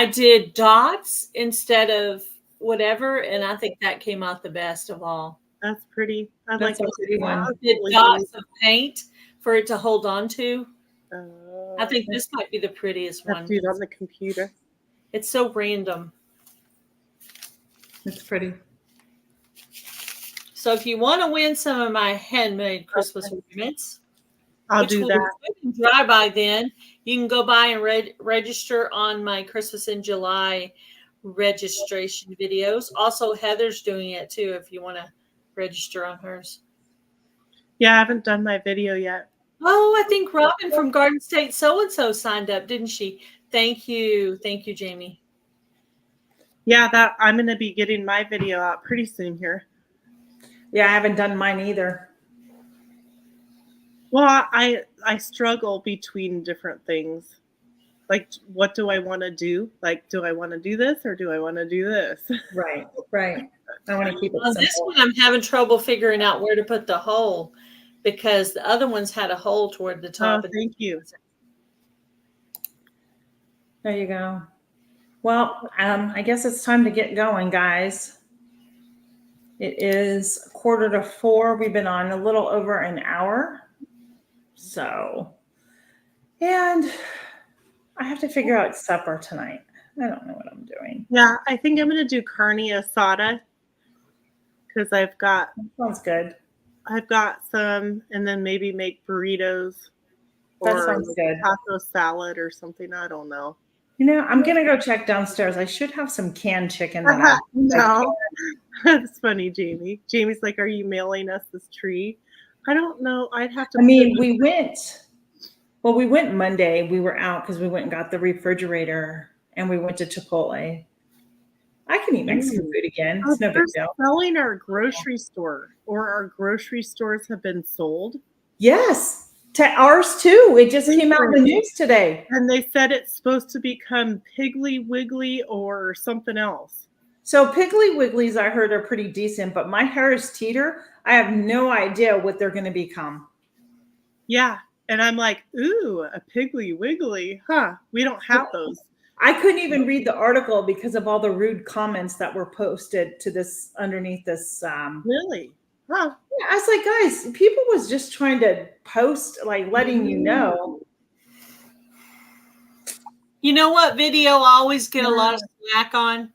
S2: did dots instead of whatever, and I think that came out the best of all.
S3: That's pretty. I
S1: That's
S3: like
S1: a pretty one.
S2: The dots of paint for it to hold on to. I think
S3: I
S2: this might be the prettiest
S3: have
S2: one.
S3: to do it on the computer.
S2: It's so random.
S1: It's pretty.
S2: So if you want to win some of my handmade Christmas ornaments,
S3: I'll
S2: which
S3: do
S2: will
S3: that.
S2: be dry by then, you can go by and register on my Christmas in July registration videos. Also, Heather's doing it too if you want to register on hers.
S3: Yeah, I haven't done my video yet.
S2: Oh, I think Robin from Garden State so-and-so signed up, didn't she? Thank you. Thank you, Jamie.
S3: Yeah, that I'm going to be getting my video out pretty soon here.
S1: Yeah, I haven't done mine either.
S3: Well, I struggle between different things. Like, what do I want to do? Like, do I want to do this or do I want to do this?
S1: Right, right. I want to keep it
S2: On this
S1: simple.
S2: one, I'm having trouble figuring out where to put the hole because the other ones had a hole toward the top.
S3: Oh, thank you.
S1: There you go. Well, I guess it's time to get going, guys. It is 3:45. We've been on a little over an hour. So, and I have to figure out supper tonight. I don't know what I'm doing.
S3: Yeah, I think I'm going to do carne asada because I've got
S1: Sounds good.
S3: some, and then maybe make burritos
S1: That
S3: or
S1: sounds good.
S3: taco salad or something. I don't know.
S1: You know, I'm gonna go check downstairs. I should have some canned chicken. That
S3: No, that's funny, Jamie. Jamie's like, "Are you mailing us this tree?" I don't know. I'd have to.
S1: I mean, we went Monday. We were out because we went and got the refrigerator, and we went to Chipotle. I can eat Mexican food again. It's no big deal.
S3: Selling our grocery store, or our grocery stores have been sold.
S1: Yes, to ours too. It just came out in the news today.
S3: And they said it's supposed to become Piggly Wiggly or something else.
S1: So Piggly Wigglies, I heard, are pretty decent, but my Harris Teeter, I have no idea what they're going to become.
S3: Yeah, and I'm like, ooh, a Piggly Wiggly, huh? We don't have those.
S1: I couldn't even read the article because of all the rude comments that were posted to this underneath this.
S3: Really? Huh?
S1: Yeah, I was like, guys, people was just trying to post, like letting you know.
S2: You know what video I always get a lot of slack on?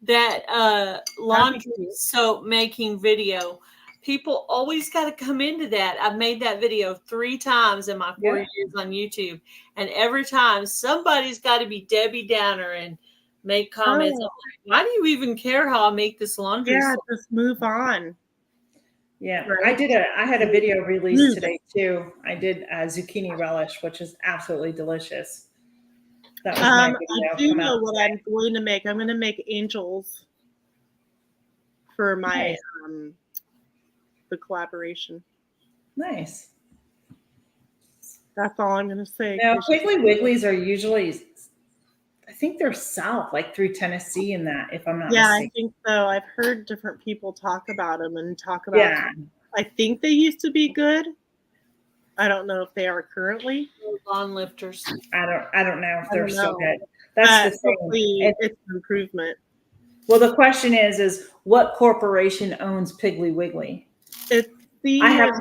S2: That laundry soap making video. People always got to come into that. I've made that video 3 times in my 4 years on YouTube. And every time somebody's got to be Debbie Downer and make comments. Like, why do you even care how I make this laundry soap?
S3: Just move on.
S1: Yeah, right. I had a video released today too. I did a zucchini relish, which is absolutely delicious. That was my video.
S3: I do know what I'm going to make. I'm going to make angels for my the collaboration.
S1: Nice.
S3: That's all I'm going to say.
S1: Now, Piggly Wigglies are usually, I think they're south, like through Tennessee and that, if I'm not mistaken.
S3: I think so. I've heard different people talk about them and talk about them. I think they used to be good. I don't know if they are currently.
S2: Lawn lifters.
S1: I don't know if they're still good. That's the thing.
S3: It's an improvement.
S1: Well, the question is what corporation owns Piggly Wiggly? I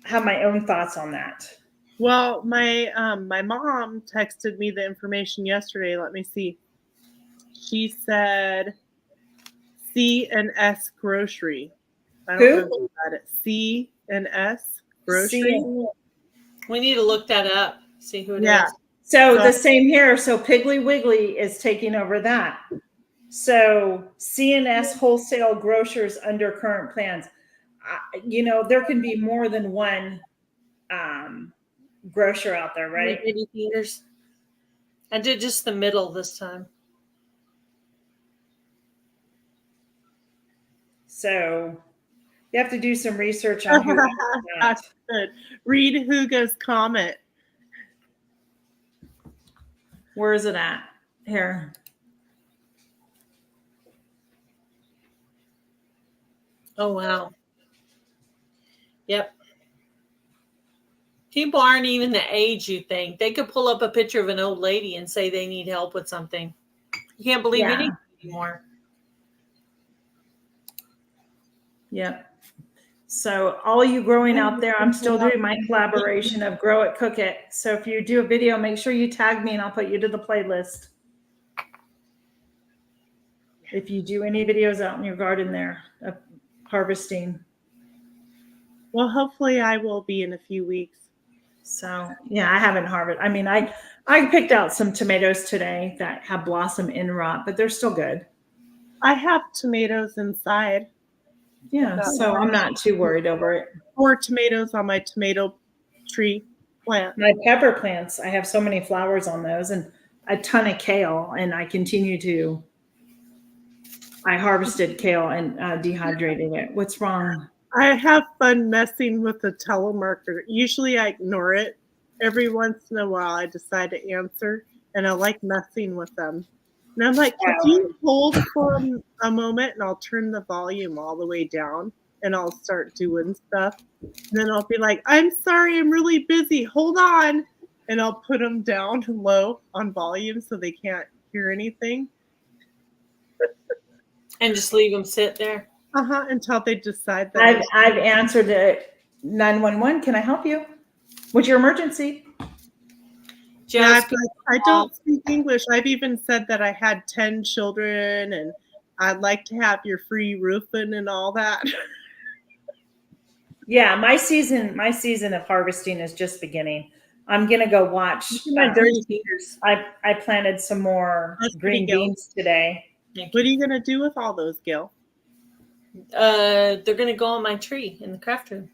S1: have my own thoughts on that.
S3: Well, my mom texted me the information yesterday. Let me see. She said C&S Grocery. I don't know about it. C&S Grocery.
S2: We need to look that up. See who it is.
S1: So the same here. So Piggly Wiggly is taking over that. So C&S Wholesale Grocers under current plans. You know, there can be more than one grocer out there, right?
S2: I did just the middle this time.
S1: So you have to do some research on who.
S3: That's good. Read Huga's comment.
S1: Where is it at? Here.
S2: Oh, wow. Yep. People aren't even the age you think. They could pull up a picture of an old lady and say they need help with something. You can't believe anything anymore.
S1: Yep. So all you growing out there, I'm still doing my collaboration of grow it, cook it. So if you do a video, make sure you tag me and I'll put you to the playlist. If you do any videos out in your garden there of harvesting.
S3: Well, hopefully I will be in a few weeks.
S1: So yeah, I haven't harvested. I mean, I picked out some tomatoes today that have blossom in rot, but they're still good.
S3: I have tomatoes inside.
S1: Yeah, so I'm not too worried over it.
S3: 4 tomatoes on my tomato tree plant.
S1: My pepper plants, I have so many flowers on those and a ton of kale, and I harvested kale and dehydrated it. What's wrong?
S3: I have fun messing with the telemarketer. Usually I ignore it. Every once in a while I decide to answer, and I like messing with them. And I'm like, could you hold for a moment and I'll turn the volume all the way down and I'll start doing stuff. And then I'll be like, I'm sorry, I'm really busy. Hold on. And I'll put them down low on volume so they can't hear anything.
S2: And just leave them sit there.
S3: Until they decide that.
S1: I've answered it. 911. Can I help you? What's your emergency?
S3: Yeah, I don't speak English. I've even said that I had 10 children and I'd like to have your free roofing and all that.
S1: Yeah, my season of harvesting is just beginning. I'm gonna go watch. I planted some more green beans today.
S3: What are you gonna do with all those, Gil?
S2: They're gonna go on my tree in the craft room.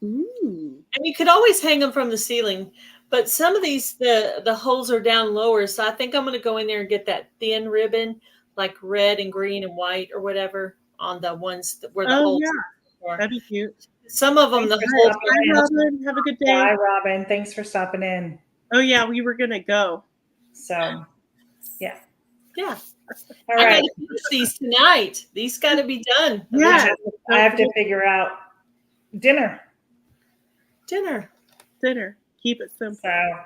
S3: Ooh.
S2: And you could always hang them from the ceiling, but some of these the holes are down lower, so I think I'm gonna go in there and get that thin ribbon, like red and green and white or whatever, on the ones where the holes are.
S3: That'd be cute.
S2: Some of them, the holes.
S3: Bye, Robin. Have a good day.
S1: Bye, Robin. Thanks for stopping in.
S3: Oh yeah, we were gonna go.
S1: So, yeah.
S2: Yeah.
S1: All right.
S2: I gotta finish these tonight. These got to be done.
S3: Yeah.
S1: I have to figure out dinner.
S3: Keep it simple.
S1: So,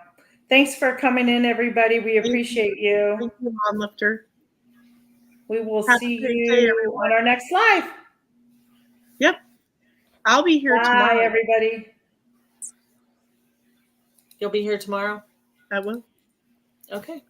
S1: thanks for coming in, everybody. We appreciate you.
S3: Thank you, Mom Lifter.
S1: We will see you on our next live.
S3: Yep. I'll be here tomorrow.
S1: Bye, everybody.
S2: You'll be here tomorrow?
S3: I will.
S2: Okay.